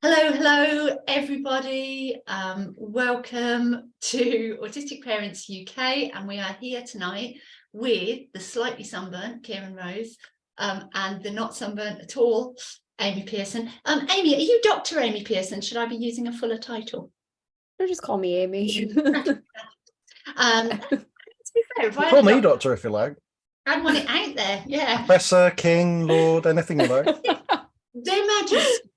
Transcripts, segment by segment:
Hello, everybody. Welcome to Autistic Parents UK, and we are here tonight with the slightly sunburnt Kieran Rose and the not sunburnt at all Amy Pearson. Amy, are you Dr. Amy Pearson? Should I be using a fuller title? No, just call me Amy. To be fair, if I call me doctor if you like. I'd want it out there, yeah. Professor, King, Lord, anything you like. Their Majesty.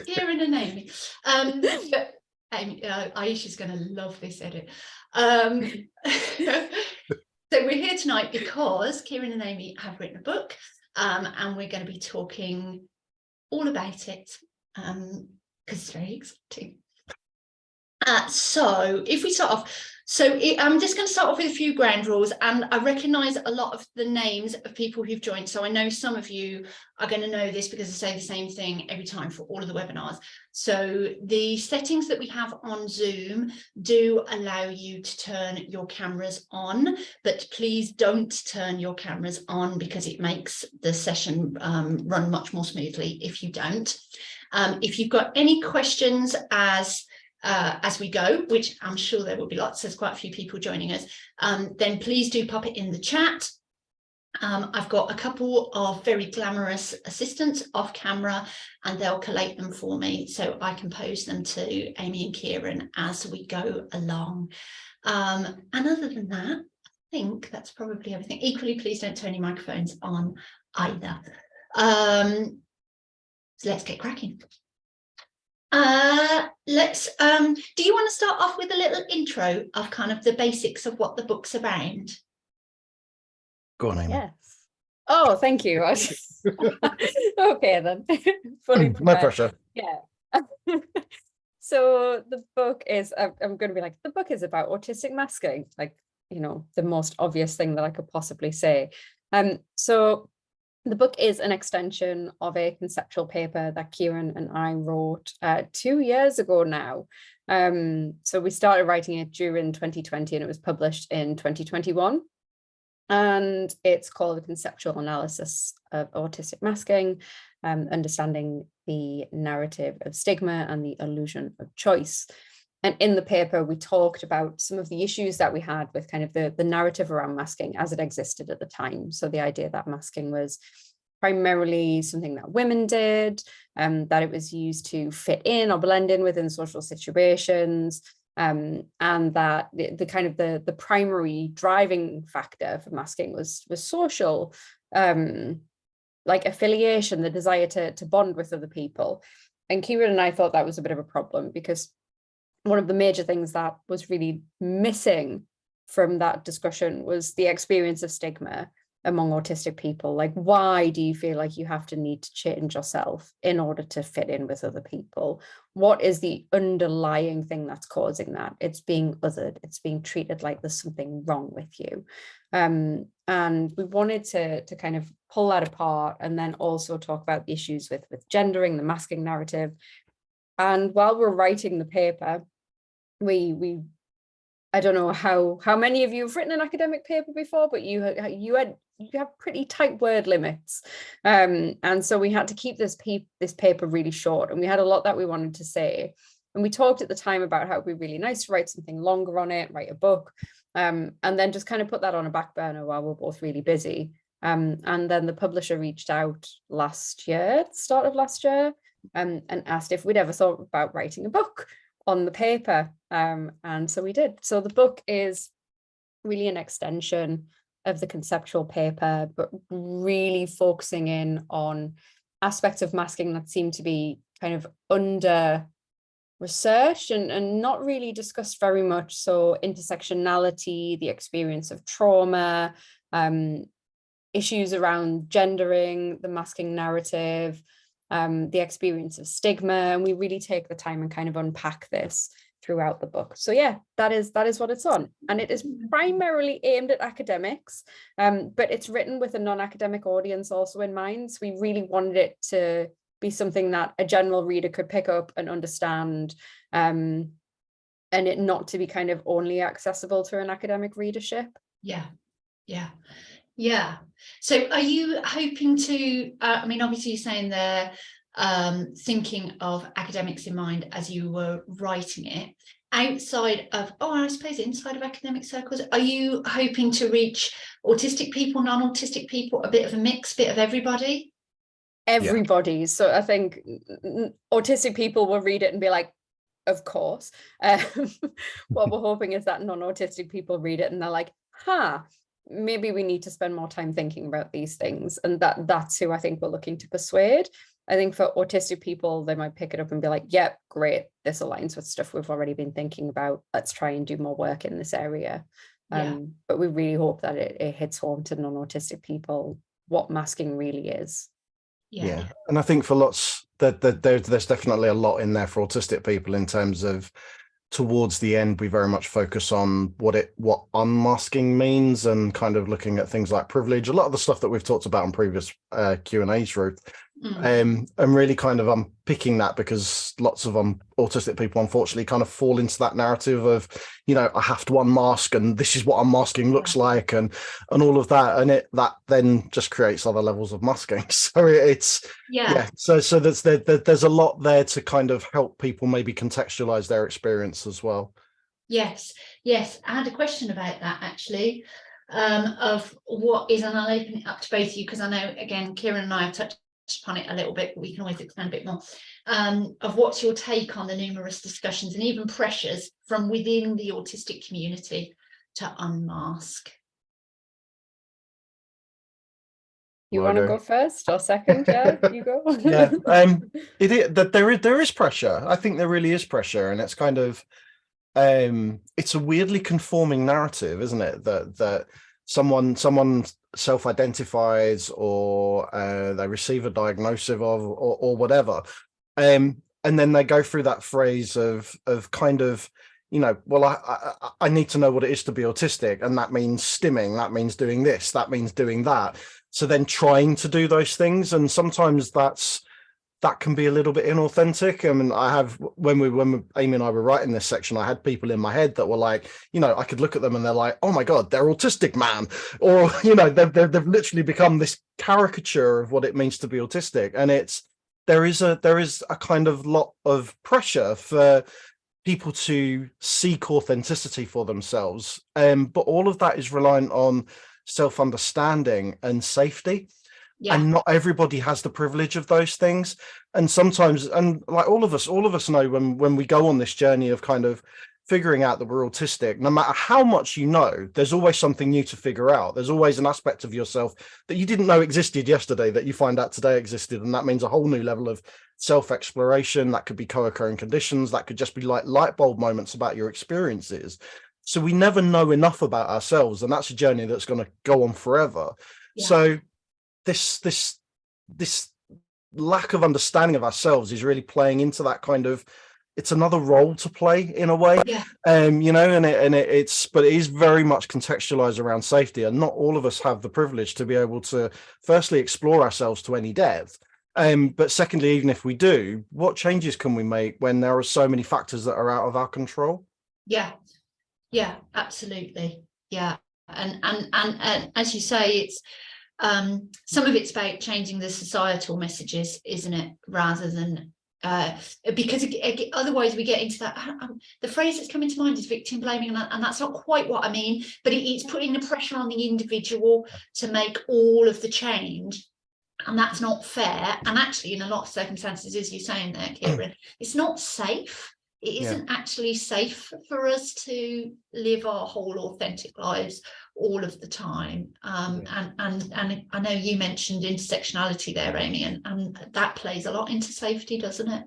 Kieran and Amy. But Amy, Aisha's going to love this edit. So we're here tonight because Kieran and Amy have written a book, and we're going to be talking all about it because it's very exciting. So if we start off, I'm just going to start off with a few ground rules, and I recognise a lot of the names of people who've joined. So I know some of you are going to know this because I say the same thing every time for all of the webinars. So the settings that we have on Zoom do allow you to turn your cameras on, but please don't turn your cameras on because it makes the session run much more smoothly if you don't. If you've got any questions as we go, which I'm sure there will be lots, there's quite a few people joining us, then please do pop it in the chat. I've got a couple of very glamorous assistants off camera and they'll collate them for me so I can pose them to Amy and Kieran as we go along. And other than that, I think that's probably everything. Equally, please don't turn your microphones on either. So let's get cracking. Do you want to start off with a little intro of kind of the basics of what the book's about? Go on, Amy. Yes. Oh, thank you. Okay, then. Fully prepared. No pressure. Yeah. So the book is, I'm going to be like, the book is about autistic masking, like, you know, the most obvious thing that I could possibly say. So the book is an extension of a conceptual paper that Kieran and I wrote 2 years ago now. So we started writing it during 2020 and it was published in 2021. And it's called The Conceptual Analysis of Autistic Masking, Understanding the Narrative of Stigma and the Illusion of Choice. And in the paper, we talked about some of the issues that we had with kind of the narrative around masking as it existed at the time. So the idea that masking was primarily something that women did, that it was used to fit in or blend in within social situations, and that the primary driving factor for masking was social, like affiliation, the desire to bond with other people. And Kieran and I thought that was a bit of a problem because one of the major things that was really missing from that discussion was the experience of stigma among autistic people. Like, why do you feel like you have to need to change yourself in order to fit in with other people? What is the underlying thing that's causing that? It's being othered. It's being treated like there's something wrong with you. And we wanted to kind of pull that apart and then also talk about the issues with gendering, the masking narrative. And while we're writing the paper, we I don't know how many of you have written an academic paper before, but you have pretty tight word limits, and so we had to keep this paper really short, and we had a lot that we wanted to say, and we talked at the time about how it'd be really nice to write something longer on it, write a book, and then just kind of put that on a back burner while we're both really busy, and then the publisher reached out start of last year, and asked if we'd ever thought about writing a book on the paper, and so we did. So the book is really an extension of the conceptual paper, but really focusing in on aspects of masking that seem to be kind of under researched and not really discussed very much. So intersectionality, the experience of trauma, issues around gendering, the masking narrative, the experience of stigma, and we really take the time and kind of unpack this throughout the book. So yeah, that is what it's on, and it is primarily aimed at academics, but it's written with a non-academic audience also in mind. So we really wanted it to be something that a general reader could pick up and understand, and it not to be kind of only accessible to an academic readership. Yeah. So are you hoping to, I mean, obviously you're saying there, thinking of academics in mind as you were writing it. Outside of, I suppose inside of academic circles, are you hoping to reach autistic people, non-autistic people, a bit of a mix, bit of everybody? Everybody. So I think autistic people will read it and be like, of course. What we're hoping is that non-autistic people read it and they're like, maybe we need to spend more time thinking about these things. And that's who I think we're looking to persuade. I think for autistic people, they might pick it up and be like, yep, great, this aligns with stuff we've already been thinking about. Let's try and do more work in this area. But we really hope that it hits home to non-autistic people what masking really is. Yeah. And I think for lots that there's definitely a lot in there for autistic people in terms of, towards the end, we very much focus on what unmasking means, and kind of looking at things like privilege, a lot of the stuff that we've talked about in previous Q&As, Ruth. And really kind of unpicking that, because lots of autistic people unfortunately kind of fall into that narrative of, I have to unmask and this is what unmasking looks like, and all of that, and that then just creates other levels of masking. So so there's a lot there to kind of help people maybe contextualize their experience as well. Yes, I had a question about that actually, of what is, and I'll open it up to both of you, because I know again Kieran and I have touched upon it a little bit, but we can always expand a bit more, of what's your take on the numerous discussions and even pressures from within the autistic community to unmask. You want to go first or second? Yeah, you go. There is pressure. I think there really is pressure, and it's kind of it's a weirdly conforming narrative, isn't it, that someone self-identifies, or they receive a diagnosis of or whatever, and then they go through that phrase of kind of, I need to know what it is to be autistic, and that means stimming, that means doing this, that means doing that. So then trying to do those things, and sometimes that can be a little bit inauthentic. I mean, I have, when Amy and I were writing this section, I had people in my head that were like, I could look at them and they're like, oh my God, they're autistic, man. Or, they've literally become this caricature of what it means to be autistic. And there is a kind of lot of pressure for people to seek authenticity for themselves. But all of that is reliant on self-understanding and safety. And not everybody has the privilege of those things. And sometimes, and like all of us know, when we go on this journey of kind of figuring out that we're autistic, no matter how much there's always something new to figure out. There's always an aspect of yourself that you didn't know existed yesterday that you find out today existed. And that means a whole new level of self-exploration. That could be co-occurring conditions. That could just be like light bulb moments about your experiences. So we never know enough about ourselves. And that's a journey that's going to go on forever. So this lack of understanding of ourselves is really playing into that kind of, it's another role to play in a way. And it is very much contextualized around safety, and not all of us have the privilege to be able to firstly explore ourselves to any depth, but secondly, even if we do, what changes can we make when there are so many factors that are out of our control? Absolutely. And as you say, it's some of it's about changing the societal messages, isn't it, rather than because otherwise we get into that, the phrase that's coming to mind is victim blaming, and that's not quite what I mean, but it's putting the pressure on the individual to make all of the change, and that's not fair. And actually, in a lot of circumstances, as you're saying there, Kieran, it's not safe. It isn't actually safe for us to live our whole authentic lives all of the time. And I know you mentioned intersectionality there, Amy, and that plays a lot into safety, doesn't it?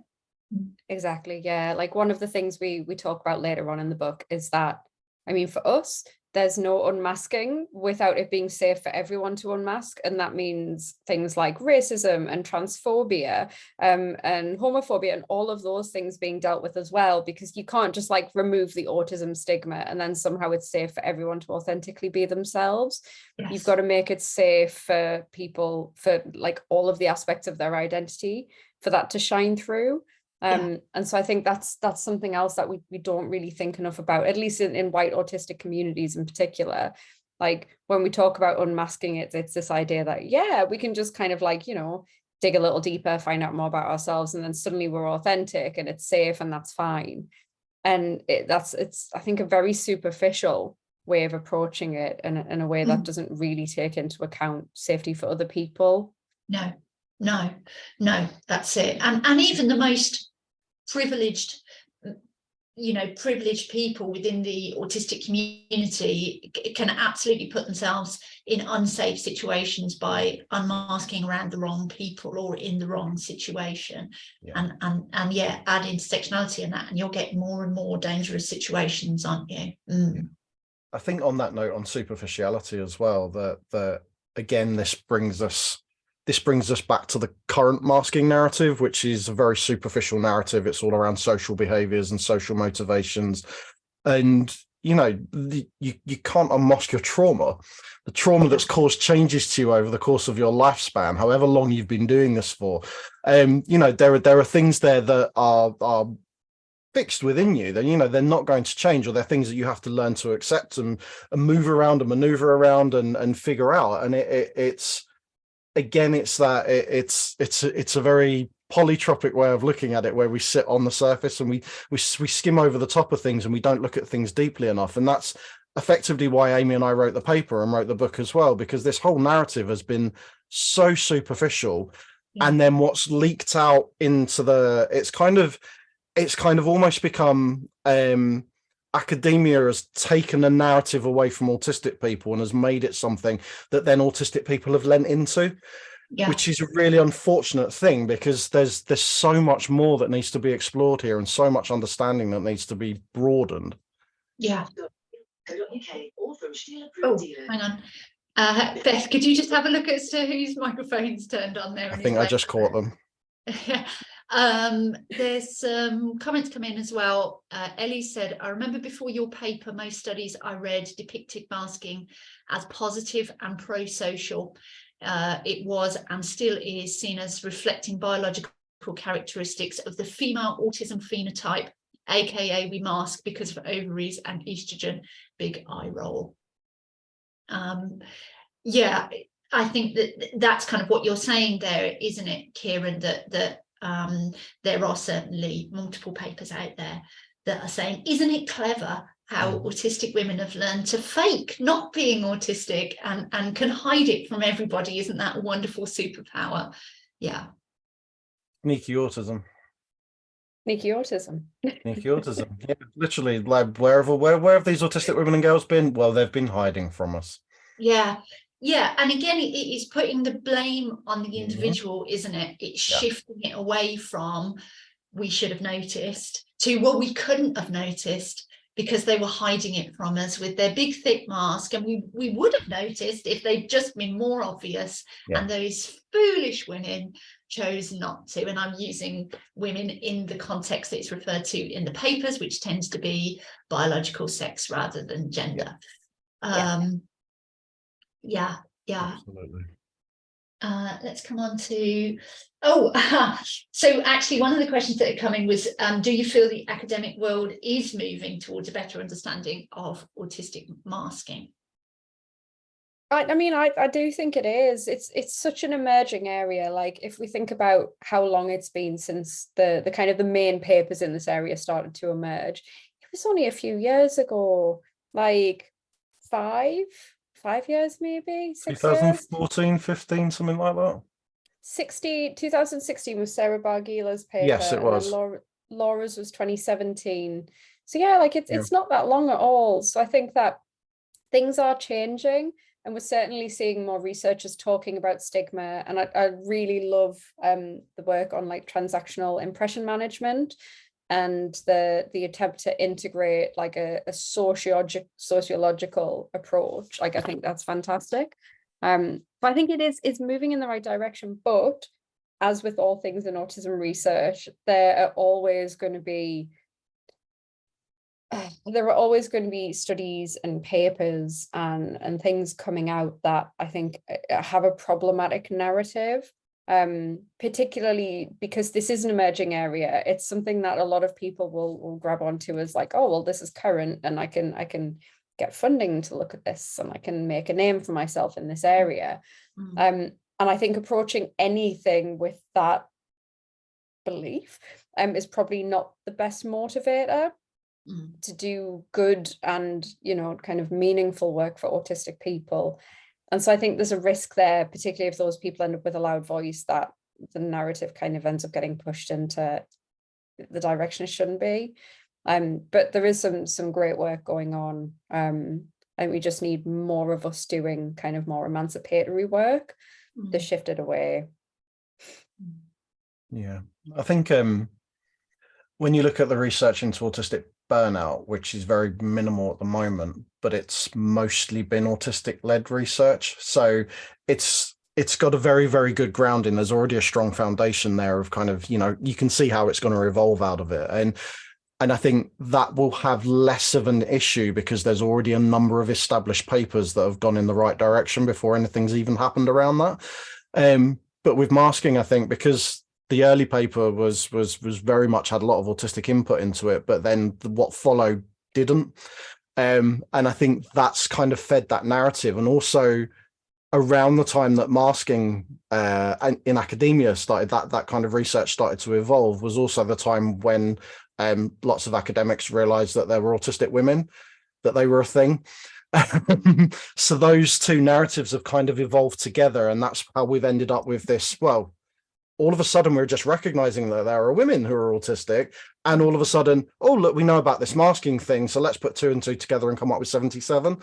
Exactly. Yeah. Like one of the things we talk about later on in the book is that, I mean, for us, there's no unmasking without it being safe for everyone to unmask. And that means things like racism and transphobia and homophobia and all of those things being dealt with as well, because you can't just like remove the autism stigma and then somehow it's safe for everyone to authentically be themselves. You've got to make it safe for people, for like all of the aspects of their identity, for that to shine through. And so I think that's something else that we don't really think enough about, at least in white autistic communities in particular. Like when we talk about unmasking, it's this idea that, we can just kind of like, dig a little deeper, find out more about ourselves, and then suddenly we're authentic and it's safe and that's fine. And it's I think a very superficial way of approaching it, and in a way that doesn't really take into account safety for other people. No, that's it. And even the most privileged, privileged people within the autistic community can absolutely put themselves in unsafe situations by unmasking around the wrong people or in the wrong situation. And add intersectionality in that, and you'll get more and more dangerous situations, aren't you? I think on that note, on superficiality as well, that again, this brings us back to the current masking narrative, which is a very superficial narrative. It's all around social behaviors and social motivations. And, you can't unmask your trauma. The trauma that's caused changes to you over the course of your lifespan, however long you've been doing this for. There are things there that are fixed within you, then they're not going to change, or they're things that you have to learn to accept and move around and maneuver around and figure out. And it's a very polytropic way of looking at it, where we sit on the surface and we skim over the top of things and we don't look at things deeply enough. And that's effectively why Amy and I wrote the paper and wrote the book as well, because this whole narrative has been so superficial. And then what's leaked out into it's kind of almost become academia has taken a narrative away from autistic people and has made it something that then autistic people have lent into, which is a really unfortunate thing, because there's so much more that needs to be explored here and so much understanding that needs to be broadened. Oh, hang on. Beth, could you just have a look as to whose microphone's turned on there? I think I just caught them. There's comments come in as well. Ellie said, I remember before your paper, most studies I read depicted masking as positive and pro-social. It was and still is seen as reflecting biological characteristics of the female autism phenotype, aka we mask because of ovaries and estrogen. Big eye roll. I think that's kind of what you're saying there, isn't it, Kieran, that there are certainly multiple papers out there that are saying, isn't it clever how autistic women have learned to fake not being autistic and can hide it from everybody? Isn't that a wonderful superpower? Sneaky autism. Yeah, literally, like where have these autistic women and girls been? Well, they've been hiding from us. And again, it is putting the blame on the individual, isn't it? It's shifting it away from we should have noticed to, well, we couldn't have noticed because they were hiding it from us with their big thick mask, and we would have noticed if they'd just been more obvious. And those foolish women chose not to. And I'm using women in the context that it's referred to in the papers, which tends to be biological sex rather than gender. Absolutely. Let's come on to so actually one of the questions that are coming was, do you feel the academic world is moving towards a better understanding of autistic masking? I mean, I do think it is. It's such an emerging area. Like, if we think about how long it's been since the kind of the main papers in this area started to emerge, it was only a few years ago, like 5 years, maybe 6 years. 2014, 15, something like that. 2016 was Sarah Bargila's paper. Yes, it was. And Laura's was 2017. So it's not that long at all. So I think that things are changing, and we're certainly seeing more researchers talking about stigma. And I really love the work on like transactional impression management and the attempt to integrate like a sociological approach. Like, I think that's fantastic. But I think it's moving in the right direction. But as with all things in autism research, there are always going to be studies and papers and things coming out that I think have a problematic narrative. Particularly because this is an emerging area. It's something that a lot of people will grab onto as like, oh, well, this is current, and I can get funding to look at this, and I can make a name for myself in this area. I think approaching anything with that belief is probably not the best motivator to do good and, you know, kind of meaningful work for autistic people. And so I think there's a risk there, particularly if those people end up with a loud voice, that the narrative kind of ends up getting pushed into the direction it shouldn't be. But there is some great work going on. And we just need more of us doing kind of more emancipatory work to shift it away. Yeah, I think when you look at the research into autistic burnout, which is very minimal at the moment, but it's mostly been autistic-led research. So it's got a very, very good grounding. There's already a strong foundation there of kind of, you know, you can see how it's going to evolve out of it. And I think that will have less of an issue because there's already a number of established papers that have gone in the right direction before anything's even happened around that. But with masking, I think because the early paper was very much had a lot of autistic input into it, but then what followed didn't. And I think that's kind of fed that narrative. And also around the time that masking in academia started, that kind of research started to evolve, was also the time when lots of academics realized that there were autistic women, that they were a thing. So those two narratives have kind of evolved together, and that's how we've ended up with this. Well, all of a sudden we're just recognizing that there are women who are autistic, and all of a sudden, oh look, we know about this masking thing, so let's put 2 and 2 together and come up with 77.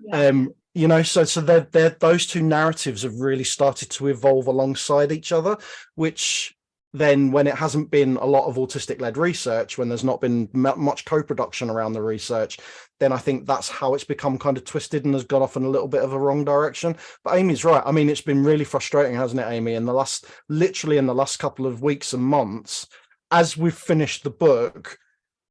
Yeah. You know, so they're those two narratives have really started to evolve alongside each other, which then when it hasn't been a lot of autistic-led research, when there's not been much co-production around the research, then I think that's how it's become kind of twisted and has gone off in a little bit of a wrong direction. But Amy's right. I mean, it's been really frustrating, hasn't it, Amy, literally in the last couple of weeks and months, as we've finished the book,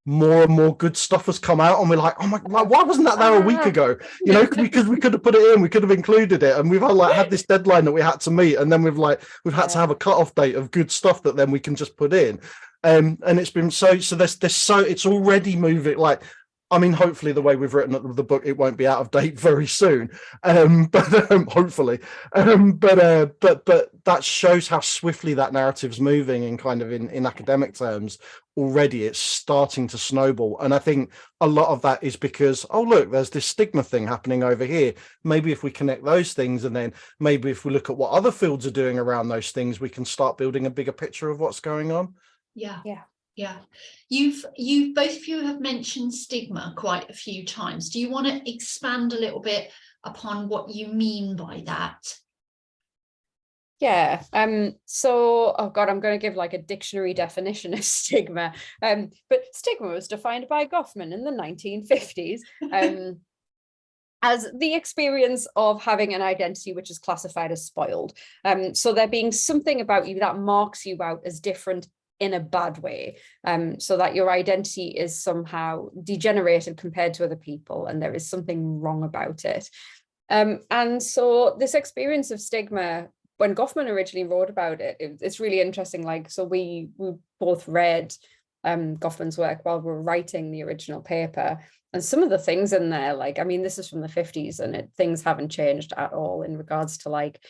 more and more good stuff has come out, and we're like, oh my God, why wasn't that there a week ago? You know, because we could have put it in, we could have included it, and we've had this deadline that we had to meet, and then we've had to have a cutoff date of good stuff that then we can just put in. And it's been so it's already moving. Like, I mean, hopefully the way we've written the book, it won't be out of date very soon. But hopefully, but that shows how swiftly that narrative's moving, and kind of in academic terms. Already it's starting to snowball, and I think a lot of that is because, oh look, there's this stigma thing happening over here. Maybe if we connect those things, and then maybe if we look at what other fields are doing around those things, we can start building a bigger picture of what's going on. Yeah. You've both of you have mentioned stigma quite a few times. Do you want to expand a little bit upon what you mean by that? Yeah. So, oh God, I'm going to give like a dictionary definition of stigma. But stigma was defined by Goffman in the 1950s as the experience of having an identity which is classified as spoiled. So there being something about you that marks you out as different in a bad way, so that your identity is somehow degenerated compared to other people, and there is something wrong about it. And so this experience of stigma, when Goffman originally wrote about it, it's really interesting. Like, so we both read Goffman's work while we were writing the original paper, and some of the things in there, like, I mean, this is from the 50s, and things haven't changed at all in regards to like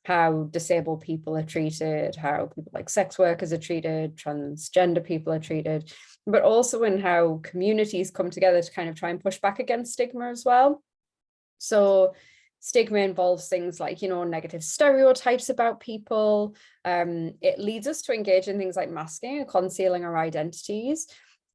how disabled people are treated, how people like sex workers are treated, transgender people are treated, but also in how communities come together to kind of try and push back against stigma as well. So stigma involves things like, you know, negative stereotypes about people. It leads us to engage in things like masking and concealing our identities,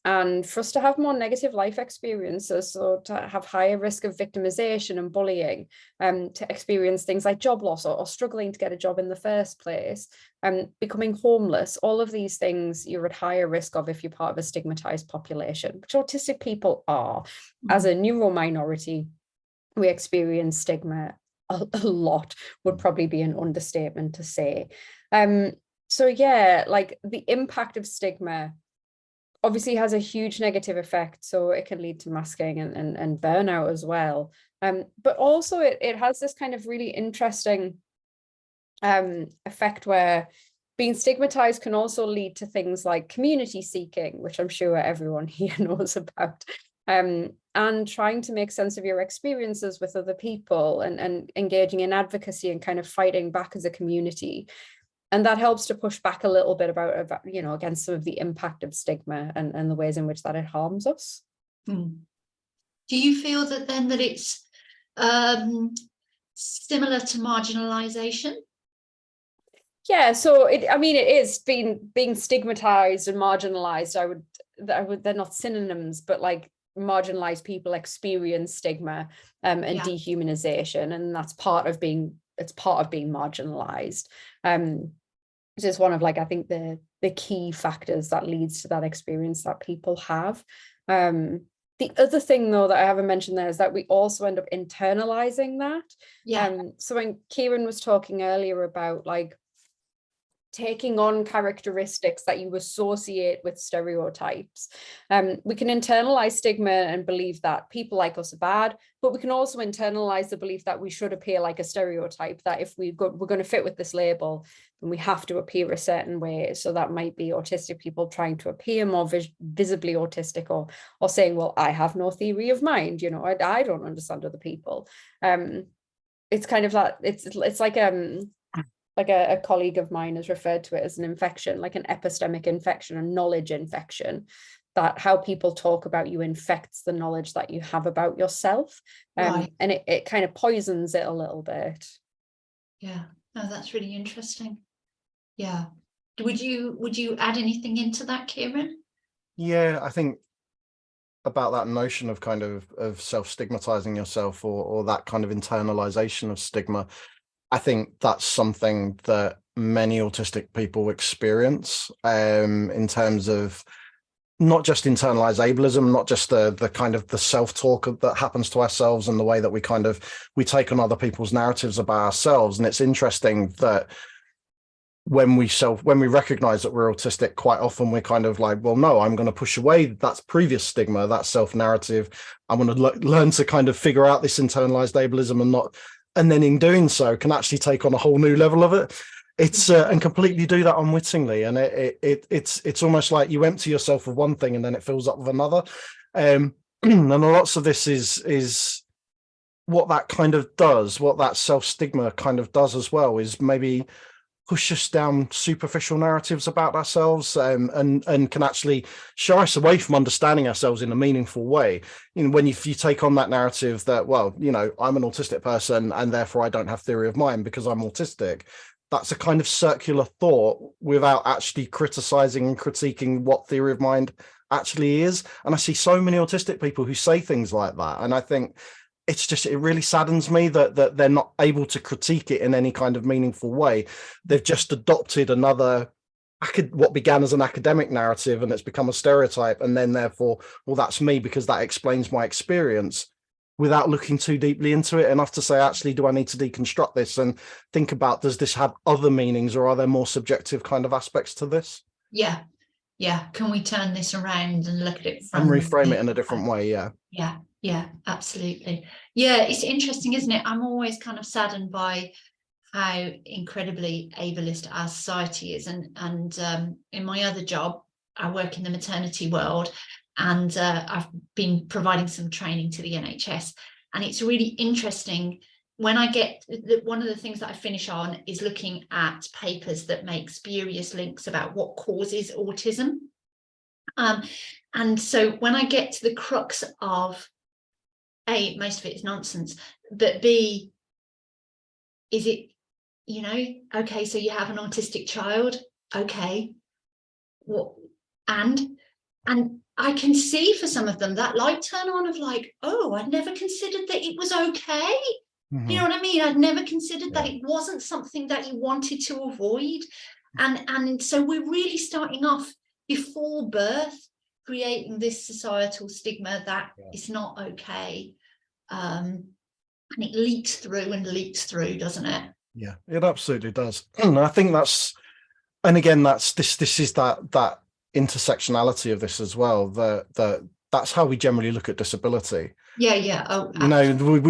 and for us to have more negative life experiences, so to have higher risk of victimization and bullying, to experience things like job loss or struggling to get a job in the first place, becoming homeless. All of these things you're at higher risk of if you're part of a stigmatized population, which autistic people are. As a neuro minority, we experience stigma a lot, would probably be an understatement to say. So yeah, like the impact of stigma obviously has a huge negative effect, so it can lead to masking and burnout as well. But also it has this kind of really interesting effect where being stigmatized can also lead to things like community seeking, which I'm sure everyone here knows about. and trying to make sense of your experiences with other people, and engaging in advocacy and kind of fighting back as a community. And that helps to push back a little bit about you know, against some of the impact of stigma and the ways in which that it harms us. Do you feel that then that it's similar to marginalization? Yeah, so I mean, it is being stigmatized and marginalized. They're not synonyms, but like marginalized people experience stigma and dehumanization, and that's part of being marginalized. It's just one of, like, I think the key factors that leads to that experience that people have. The other thing, though, that I haven't mentioned there is that we also end up internalizing that. So when Kieran was talking earlier about like taking on characteristics that you associate with stereotypes, we can internalize stigma and believe that people like us are bad, but we can also internalize the belief that we should appear like a stereotype, that if we're going to fit with this label, then we have to appear a certain way. So that might be autistic people trying to appear more visibly autistic, or saying, well, I have no theory of mind, you know, I don't understand other people. It's kind of that, it's like a colleague of mine has referred to it as an infection, like an epistemic infection, a knowledge infection, that how people talk about you infects the knowledge that you have about yourself. And it kind of poisons it a little bit. Yeah, no, that's really interesting. Yeah. Would you add anything into that, Kieran? Yeah, I think about that notion of kind of self-stigmatizing yourself, or that kind of internalization of stigma. I think that's something that many autistic people experience, in terms of not just internalized ableism, not just the kind of the self-talk that happens to ourselves, and the way that we take on other people's narratives about ourselves. And it's interesting that when we recognize that we're autistic, quite often we're kind of like, well, no, I'm going to push away that previous stigma, that self-narrative. I'm going to learn to kind of figure out this internalized ableism, and then in doing so can actually take on a whole new level of it. It's and completely do that unwittingly, and it's almost like you empty yourself of one thing and then it fills up with another. And lots of this is what that kind of does, what that self-stigma kind of does as well, is maybe push us down superficial narratives about ourselves, and can actually shy us away from understanding ourselves in a meaningful way. You know, if you take on that narrative that, well, you know, I'm an autistic person and therefore I don't have theory of mind because I'm autistic, that's a kind of circular thought without actually criticizing and critiquing what theory of mind actually is. And I see so many autistic people who say things like that, and I think it really saddens me that they're not able to critique it in any kind of meaningful way. They've just adopted another, what began as an academic narrative, and it's become a stereotype, and then therefore, well, that's me because that explains my experience, without looking too deeply into it enough to say, actually, do I need to deconstruct this and think about, does this have other meanings, or are there more subjective kind of aspects to this? Yeah. Can we turn this around and look at it and reframe it in a different way? Yeah, absolutely. Yeah, it's interesting, isn't it? I'm always kind of saddened by how incredibly ableist our society is, and in my other job, I work in the maternity world, and I've been providing some training to the NHS, and it's really interesting when I get one of the things that I finish on is looking at papers that make spurious links about what causes autism. And so when I get to the crux of A, most of it is nonsense, but B, is it, you know, okay, so you have an autistic child, okay, what, and I can see for some of them that light turn on of like, oh, I'd never considered that it was okay. You know what I mean? I'd never considered that it wasn't something that you wanted to avoid. And so we're really starting off before birth, creating this societal stigma that it's not okay. And it leaks through, doesn't it? Yeah, it absolutely does. And I think that's, and again, this is that intersectionality of this as well, that that's how we generally look at disability. Yeah. Oh, You know,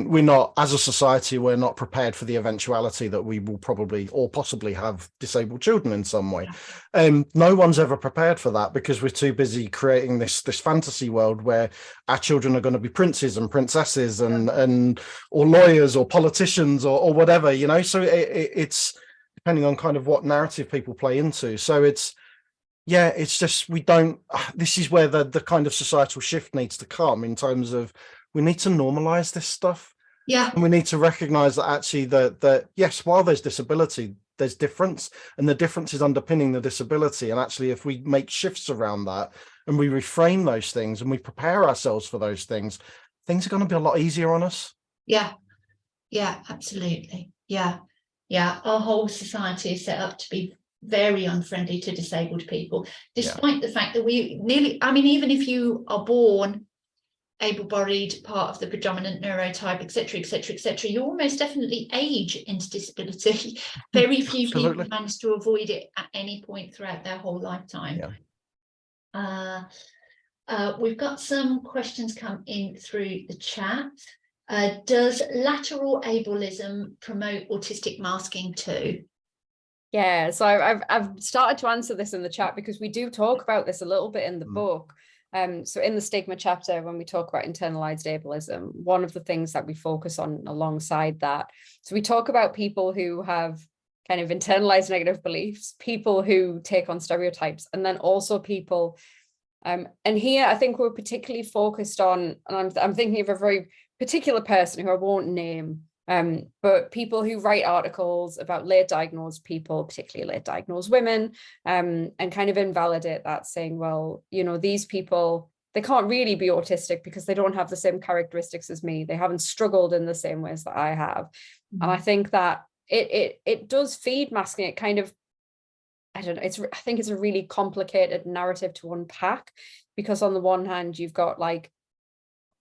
we're not, as a society, we're not prepared for the eventuality that we will probably or possibly have disabled children in some way. No one's ever prepared for that, because we're too busy creating this fantasy world where our children are going to be princes and princesses and or lawyers or politicians or whatever, you know. So it's depending on kind of what narrative people play into. So it's just, we don't, this is where the kind of societal shift needs to come, in terms of we need to normalize this stuff. Yeah. And we need to recognize that actually that yes, while there's disability, there's difference, and the difference is underpinning the disability. And actually, if we make shifts around that and we reframe those things and we prepare ourselves for those things are going to be a lot easier on us. Yeah, absolutely. Yeah. Our whole society is set up to be very unfriendly to disabled people, despite the fact that we nearly, I mean, even if you are born able-bodied, part of the predominant neurotype, etc., you almost definitely age into disability. Very few people manage to avoid it at any point throughout their whole lifetime. We've got some questions come in through the chat. Does lateral ableism promote autistic masking too? Yeah, so I've started to answer this in the chat, because we do talk about this a little bit in the book. So in the stigma chapter, when we talk about internalized ableism, one of the things that we focus on alongside that, so we talk about people who have kind of internalized negative beliefs, people who take on stereotypes, and then also people, and here I think we're particularly focused on, and I'm thinking of a very particular person who I won't name, but people who write articles about late diagnosed people, particularly late diagnosed women, and kind of invalidate that, saying, well, you know, these people, they can't really be autistic because they don't have the same characteristics as me. They haven't struggled in the same ways that I have. And I think that it does feed masking. It kind of, I don't know, I think it's a really complicated narrative to unpack, because on the one hand, you've got like,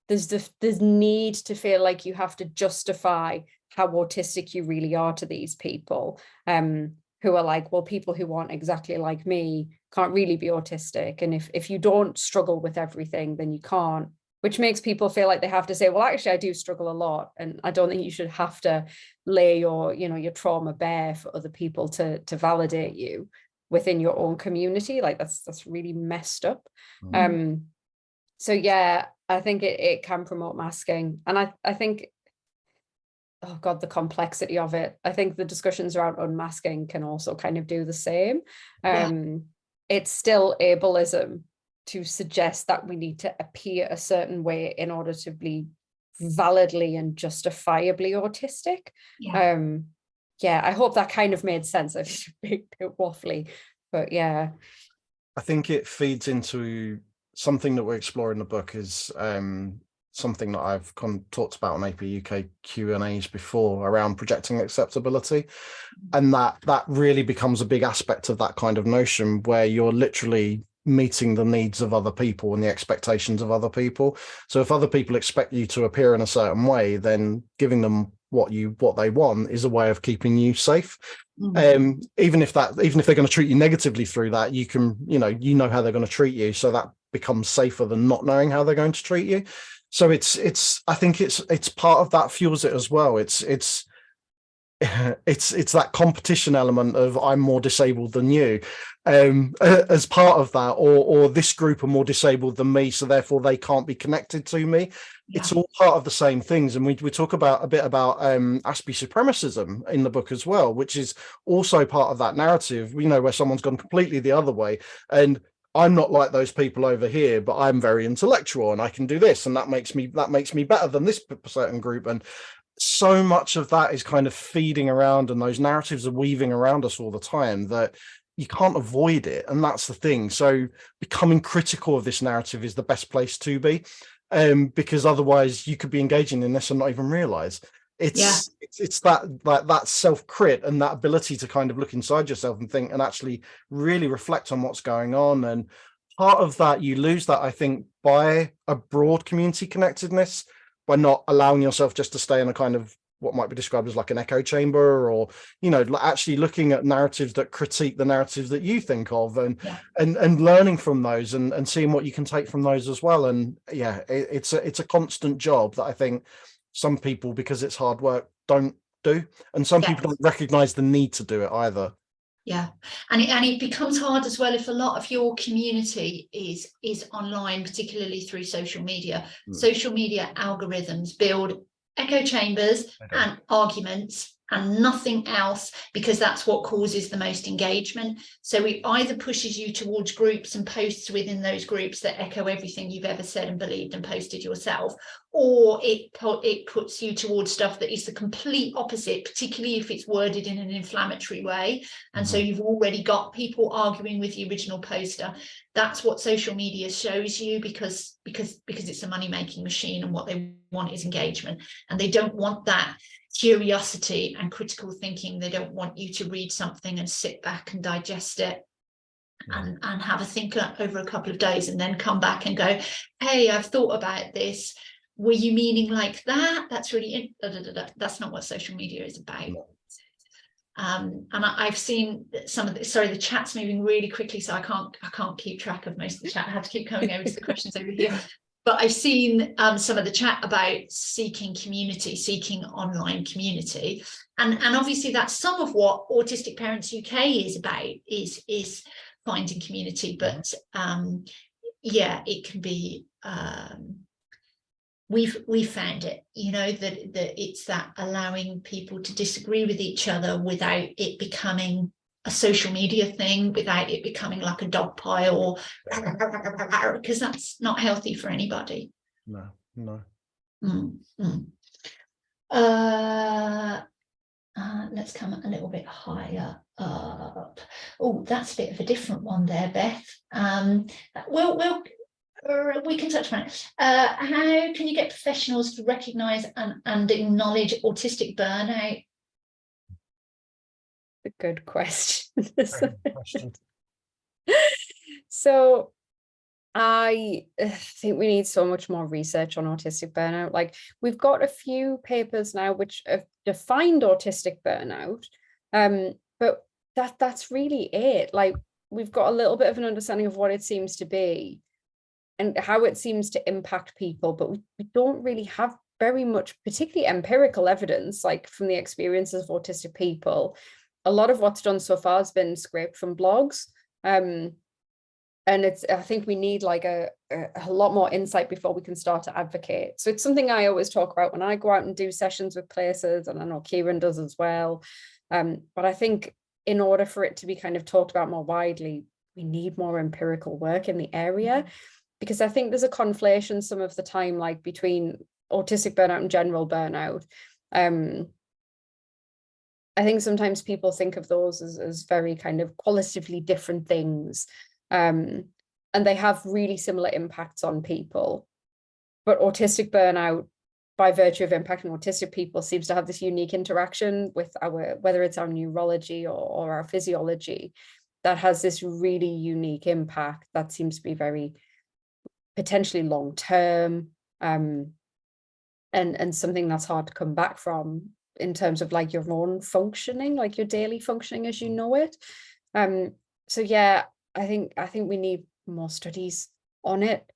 there's need to feel like you have to justify how autistic you really are to these people, who are like, well, people who aren't exactly like me can't really be autistic. And if you don't struggle with everything, then you can't, which makes people feel like they have to say, well, actually, I do struggle a lot. And I don't think you should have to lay your trauma bare for other people to validate you within your own community. Like that's really messed up. So yeah, I think it can promote masking. And I think, oh God, the complexity of it. I think the discussions around unmasking can also kind of do the same. It's still ableism to suggest that we need to appear a certain way in order to be validly and justifiably autistic. I hope that kind of made sense. I was a bit waffly, but yeah. I think it feeds into something that we're exploring in the book, is something that I've talked about on AP UK Q&As before, around projecting acceptability. And that really becomes a big aspect of that kind of notion, where you're literally meeting the needs of other people and the expectations of other people. So if other people expect you to appear in a certain way, then giving them what they want is a way of keeping you safe. Even if they're going to treat you negatively through that, you know how they're going to treat you, so that becomes safer than not knowing how they're going to treat you. So I think it's part of that fuels it as well. It's that competition element of, I'm more disabled than you, as part of that, or this group are more disabled than me, so therefore they can't be connected to me. It's all part of the same things. And we talk about a bit about Aspie supremacism in the book as well, which is also part of that narrative, where someone's gone completely the other way, and I'm not like those people over here, but I'm very intellectual and I can do this, and that makes me better than this certain group. And so much of that is kind of feeding around, and those narratives are weaving around us all the time, that you can't avoid it. And that's the thing. So becoming critical of this narrative is the best place to be, because otherwise you could be engaging in this and not even realize. It's that self-crit and that ability to kind of look inside yourself and think, and actually really reflect on what's going on. And part of that, you lose that, I think, by a broad community connectedness, by not allowing yourself just to stay in a kind of what might be described as like an echo chamber, or, you know, actually looking at narratives that critique the narratives that you think of, and and learning from those, and seeing what you can take from those as well. And yeah, it's a constant job that I think some people, because it's hard work, don't do, and some people don't recognize the need to do it either. Yeah, and it becomes hard as well if a lot of your community is online, particularly through social media. Social media algorithms build echo chambers and arguments and nothing else, because that's what causes the most engagement. So it either pushes you towards groups and posts within those groups that echo everything you've ever said and believed and posted yourself, or it puts you towards stuff that is the complete opposite, particularly if it's worded in an inflammatory way. And so you've already got people arguing with the original poster. That's what social media shows you, because it's a money-making machine, and what they want is engagement, and they don't want that curiosity and critical thinking. They don't want you to read something and sit back and digest it and have a think over a couple of days, and then come back and go, hey, I've thought about this. Were you meaning like that? That's really that's not what social media is about. And I've seen some of the, sorry, the chat's moving really quickly, so I can't keep track of most of the chat. I have to keep coming over to the questions over here. But I've seen some of the chat about seeking community, seeking online community. And obviously that's some of what Autistic Parents UK is about, is finding community. But yeah, it can be, we've found it, you know, that it's that allowing people to disagree with each other without it becoming a social media thing, without it becoming like a dog pile, because that's not healthy for anybody. No. Let's come a little bit higher up. Oh, that's a bit of a different one there, Beth. We can touch on it. How can you get professionals to recognise and acknowledge autistic burnout? A good question. So I think we need so much more research on autistic burnout. Like, we've got a few papers now which have defined autistic burnout, but that's really it. Like, we've got a little bit of an understanding of what it seems to be and how it seems to impact people, but we don't really have very much, particularly empirical evidence, like from the experiences of autistic people. A lot of what's done so far has been scraped from blogs. And I think we need like a lot more insight before we can start to advocate. So it's something I always talk about when I go out and do sessions with places, and I know Kieran does as well. But I think in order for it to be kind of talked about more widely, we need more empirical work in the area, because I think there's a conflation some of the time, like between autistic burnout and general burnout. I think sometimes people think of those as very kind of qualitatively different things. And they have really similar impacts on people. But autistic burnout, by virtue of impacting autistic people, seems to have this unique interaction with whether it's our neurology or our physiology, that has this really unique impact that seems to be very potentially long-term, and something that's hard to come back from in terms of like your own functioning, like your daily functioning as you know it. So yeah, I think we need more studies on it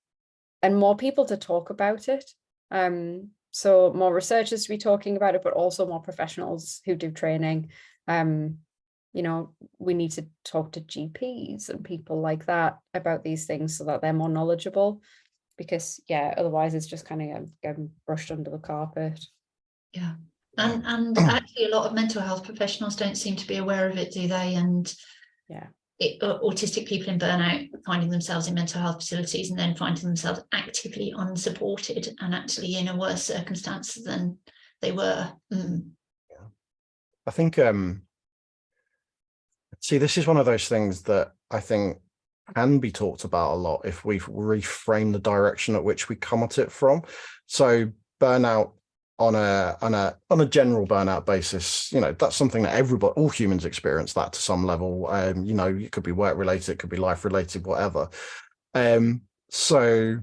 and more people to talk about it. So more researchers to be talking about it, but also more professionals who do training. You know, we need to talk to GPs and people like that about these things so that they're more knowledgeable, because yeah, otherwise it's just kind of getting brushed under the carpet. Yeah. And actually a lot of mental health professionals don't seem to be aware of it, do they? And yeah, autistic people in burnout finding themselves in mental health facilities and then finding themselves actively unsupported and actually in a worse circumstance than they were. Yeah. I think see, this is one of those things that I think can be talked about a lot if we reframe the direction at which we come at it from. So burnout on a general burnout basis, you know, that's something that all humans experience that to some level. You know, it could be work related, it could be life related, whatever. So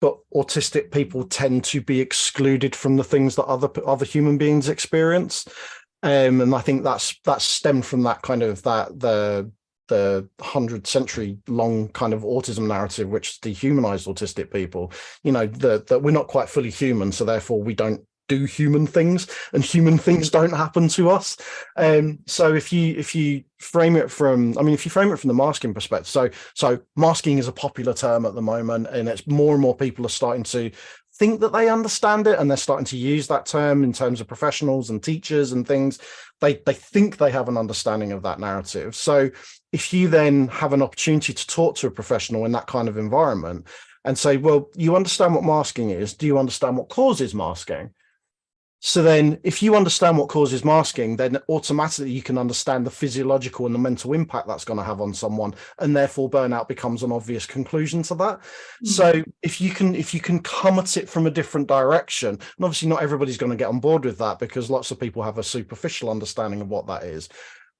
but autistic people tend to be excluded from the things that other human beings experience. And I think that's stemmed from that kind of the 100-century long kind of autism narrative, which dehumanized autistic people. You know, that we're not quite fully human, so therefore we don't do human things, and human things don't happen to us. So if you frame it from, I mean, if you frame it from the masking perspective, so masking is a popular term at the moment, and it's more and more people are starting to think that they understand it, and they're starting to use that term in terms of professionals and teachers and things. They think they have an understanding of that narrative. So if you then have an opportunity to talk to a professional in that kind of environment and say, well, you understand what masking is, do you understand what causes masking? So then if you understand what causes masking, then automatically you can understand the physiological and the mental impact that's going to have on someone, and therefore burnout becomes an obvious conclusion to that. So if you can come at it from a different direction, and obviously not everybody's going to get on board with that because lots of people have a superficial understanding of what that is.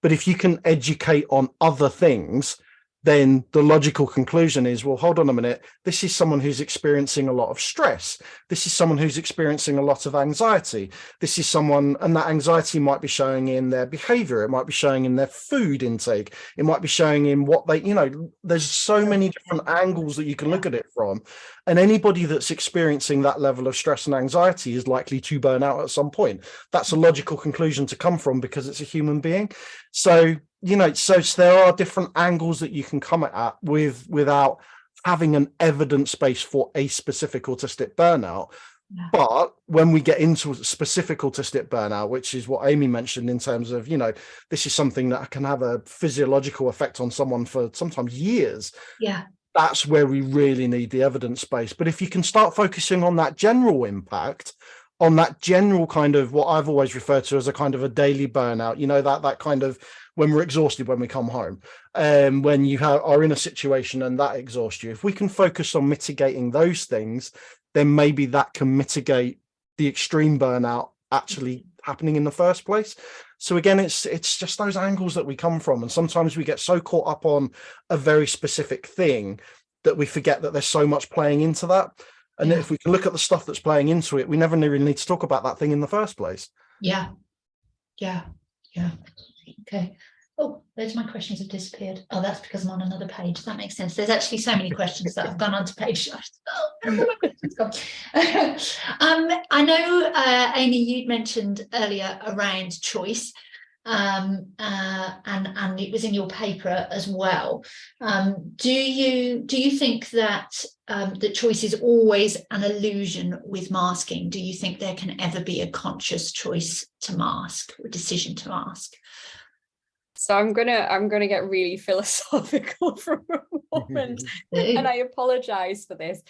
But if you can educate on other things, then the logical conclusion is, well, hold on a minute, this is someone who's experiencing a lot of stress. This is someone who's experiencing a lot of anxiety. This is someone, and that anxiety might be showing in their behavior. It might be showing in their food intake. It might be showing in what they, you know, there's so many different angles that you can look at it from. And anybody that's experiencing that level of stress and anxiety is likely to burn out at some point. That's a logical conclusion to come from because it's a human being. So, you know, so there are different angles that you can come at without having an evidence base for a specific autistic burnout. Yeah. But when we get into specific autistic burnout, which is what Amy mentioned in terms of, you know, this is something that can have a physiological effect on someone for sometimes years. Yeah. That's where we really need the evidence base. But if you can start focusing on that general impact, on that general kind of what I've always referred to as a kind of a daily burnout, you know, that kind of when we're exhausted when we come home, when you are in a situation and that exhausts you, if we can focus on mitigating those things, then maybe that can mitigate the extreme burnout actually happening in the first place. So again, it's just those angles that we come from, and sometimes we get so caught up on a very specific thing that we forget that there's so much playing into that. And if we can look at the stuff that's playing into it, we never really need to talk about that thing in the first place. Yeah. Okay. Oh, there's my questions have disappeared. Oh, that's because I'm on another page. That makes sense. There's actually so many questions that have gone onto page. I know, Amy, you'd mentioned earlier around choice, and it was in your paper as well. Do you think that that choice is always an illusion with masking? Do you think there can ever be a conscious choice to mask, or decision to mask? So I'm gonna get really philosophical for a moment, and I apologize for this,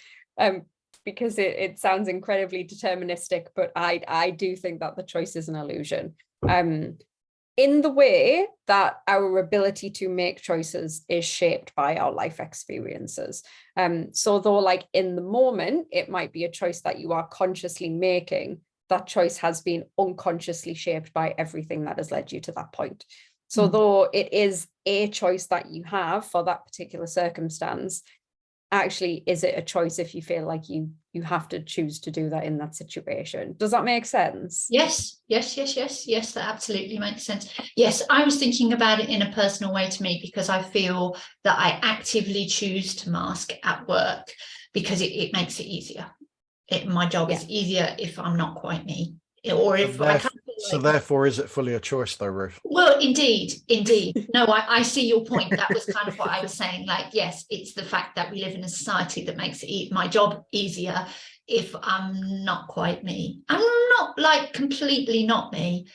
because it sounds incredibly deterministic, but I do think that the choice is an illusion. In the way that our ability to make choices is shaped by our life experiences. So though, like, in the moment, it might be a choice that you are consciously making, that choice has been unconsciously shaped by everything that has led you to that point. So though it is a choice that you have for that particular circumstance, actually, is it a choice if you feel like you have to choose to do that in that situation? Does that make sense? Yes, that absolutely makes sense. Yes, I was thinking about it in a personal way to me, because I feel that I actively choose to mask at work because it makes it easier. My job is easier if I'm not quite me, or if I can't. So therefore, is it fully a choice though, Ruth? Well, indeed. No, I see your point. That was kind of what I was saying. Like, yes, it's the fact that we live in a society that makes my job easier if I'm not quite me. I'm not like completely not me,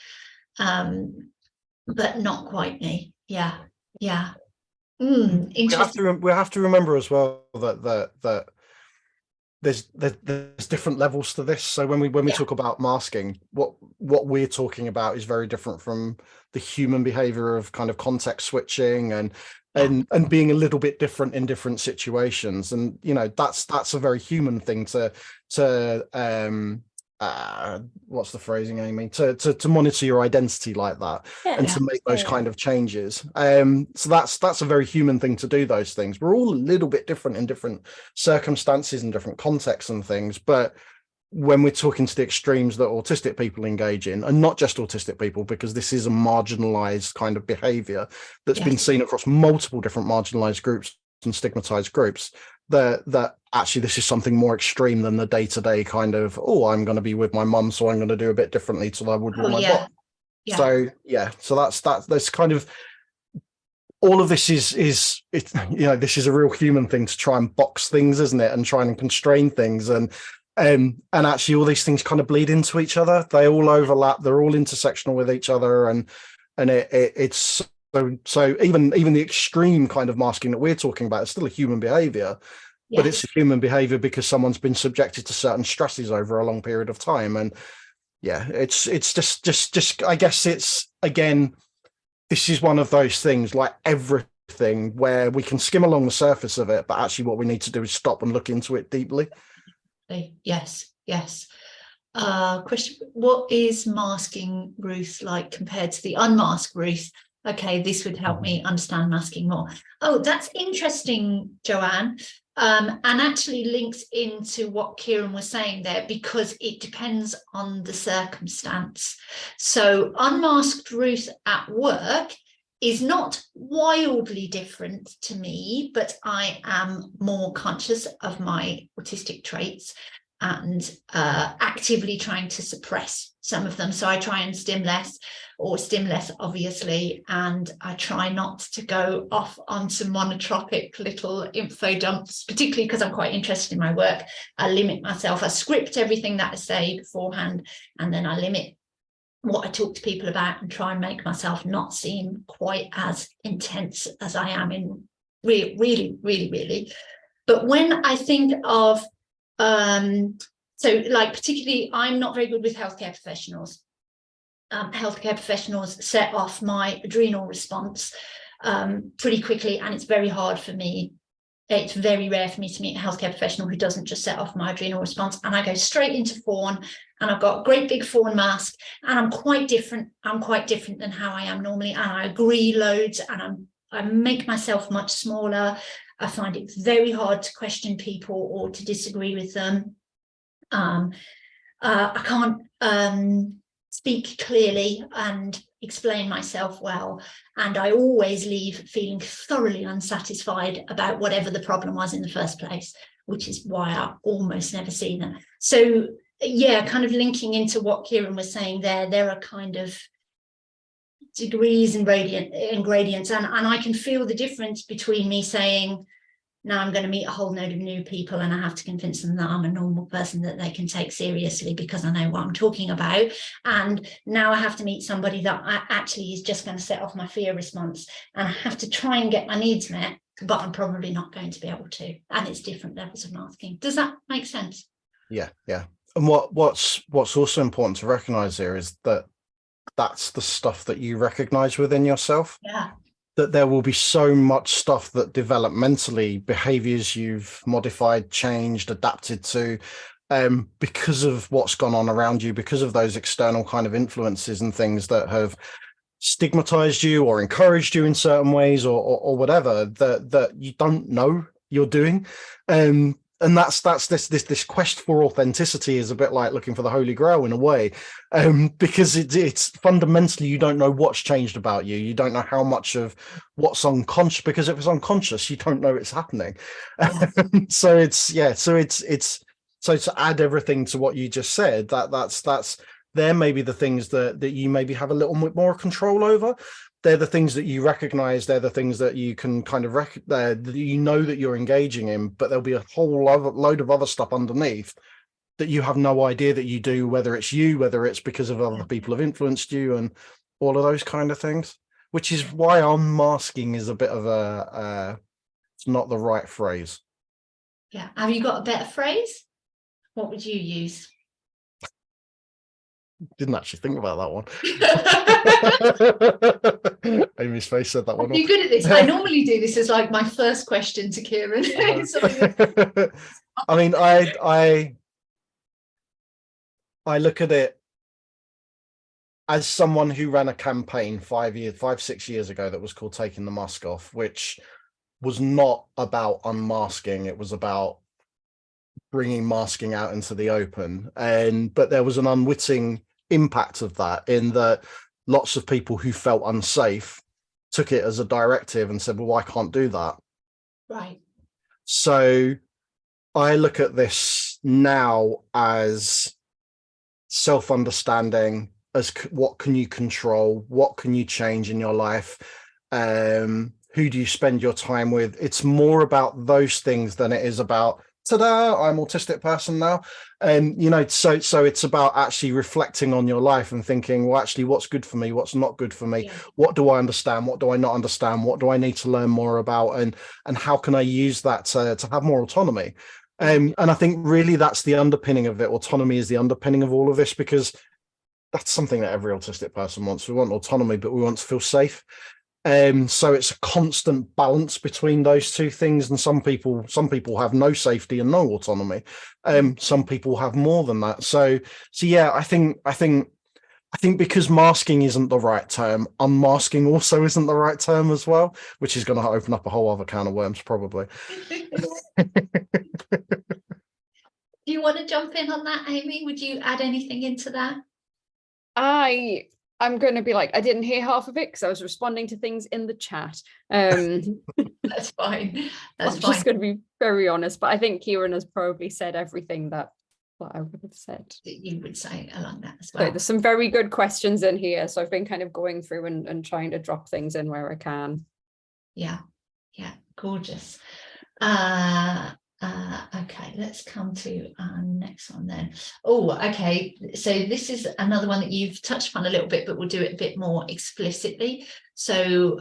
but not quite me. Yeah. Interesting. We have to remember as well that there's different levels to this. So when we talk about masking, what we're talking about is very different from the human behavior of kind of context switching and being a little bit different in different situations. And you know, that's a very human thing to what's the phrasing, Amy, to monitor your identity like that, and to make those kind of changes. So that's a very human thing to do, those things. We're all a little bit different in different circumstances and different contexts and things, but when we're talking to the extremes that autistic people engage in, and not just autistic people, because this is a marginalized kind of behavior that's been seen across multiple different marginalized groups and stigmatized groups, that actually this is something more extreme than the day-to-day kind of, oh, I'm going to be with my mum, so I'm going to do a bit differently to I would with my boss. So that's kind of, all of this is this is a real human thing, to try and box things, isn't it, and try and constrain things, and actually all these things kind of bleed into each other. They all overlap, they're all intersectional with each other, and it's so even the extreme kind of masking that we're talking about is still a human behavior, but it's a human behavior because someone's been subjected to certain stresses over a long period of time. And it's just I guess it's, again, this is one of those things, like everything, where we can skim along the surface of it, but actually what we need to do is stop and look into it deeply. Yes. Question: what is masking Ruth like compared to the unmasked Ruth? Okay, this would help me understand masking more. Oh, that's interesting, Joanne. And actually links into what Kieran was saying there, because it depends on the circumstance. So unmasked Ruth at work is not wildly different to me, but I am more conscious of my autistic traits and actively trying to suppress some of them. So I try and stim less, obviously, and I try not to go off onto monotropic little info dumps, particularly because I'm quite interested in my work. I limit myself. I script everything that I say beforehand, and then I limit what I talk to people about and try and make myself not seem quite as intense as I am in really. But when I think of so like particularly, I'm not very good with healthcare professionals. Healthcare professionals set off my adrenal response pretty quickly, and it's very hard for me. It's very rare for me to meet a healthcare professional who doesn't just set off my adrenal response, and I go straight into fawn, and I've got a great big fawn mask, and I'm quite different than how I am normally, and I agree loads, and I make myself much smaller. I find it very hard to question people or to disagree with them. I can't speak clearly and explain myself well, and I always leave feeling thoroughly unsatisfied about whatever the problem was in the first place, which is why I almost never see them. So yeah, kind of linking into what Kieran was saying there are kind of degrees and gradients, and I can feel the difference between me saying, now I'm going to meet a whole load of new people and I have to convince them that I'm a normal person that they can take seriously because I know what I'm talking about. And now I have to meet somebody that actually is just going to set off my fear response, and I have to try and get my needs met, but I'm probably not going to be able to. And it's different levels of masking. Does that make sense? Yeah. And what's also important to recognize here is that that's the stuff that you recognize within yourself. Yeah. That there will be so much stuff that developmentally, behaviors you've modified, changed, adapted to, because of what's gone on around you, because of those external kind of influences and things that have stigmatized you or encouraged you in certain ways, or whatever, that you don't know you're doing. And that's this quest for authenticity is a bit like looking for the Holy Grail in a way, because it's fundamentally, you don't know what's changed about you. You don't know how much of what's unconscious, because if it's unconscious, you don't know it's happening. Yeah. So to add everything to what you just said, that's there may be the things that you maybe have a little bit more control over. They're the things that you recognize. They're the things that you can kind of that you know that you're engaging in, but there'll be a whole load of other stuff underneath that you have no idea that you do, whether it's you, whether it's because of other people have influenced you, and all of those kind of things, which is why unmasking is a bit of it's not the right phrase. Yeah. Have you got a better phrase? What would you use? Didn't actually think about that one. Amy's face said that one. You're good at this. I normally do this as like my first question to Kieran. I mean, I I look at it as someone who ran a campaign 6 years ago that was called Taking the Mask Off, which was not about unmasking. It was about bringing masking out into the open. But there was an unwitting impact of that, in that lots of people who felt unsafe took it as a directive and said, well, I can't do that. Right. So I look at this now as self-understanding, as what can you control, what can you change in your life, who do you spend your time with. It's more about those things than it is about, ta-da, I'm autistic person now. And so it's about actually reflecting on your life and thinking, well, actually, what's good for me, what's not good for me, what do I understand, what do I not understand, what do I need to learn more about, and how can I use that to have more autonomy. And I think really that's the underpinning of it. Autonomy is the underpinning of all of this, because that's something that every autistic person wants. We want autonomy, but we want to feel safe. So it's a constant balance between those two things. And some people have no safety and no autonomy. Some people have more than that. So yeah, I think because masking isn't the right term, unmasking also isn't the right term as well, which is going to open up a whole other can of worms, probably. Do you want to jump in on that, Amy? Would you add anything into that? I'm going to be like, I didn't hear half of it because I was responding to things in the chat. That's fine. I'm just going to be very honest, but I think Kieran has probably said everything that I would have said. You would say along that as well. So there's some very good questions in here. So I've been kind of going through and trying to drop things in where I can. Yeah, gorgeous. Okay, let's come to our next one then. Oh, okay, so this is another one that you've touched upon a little bit, but we'll do it a bit more explicitly. So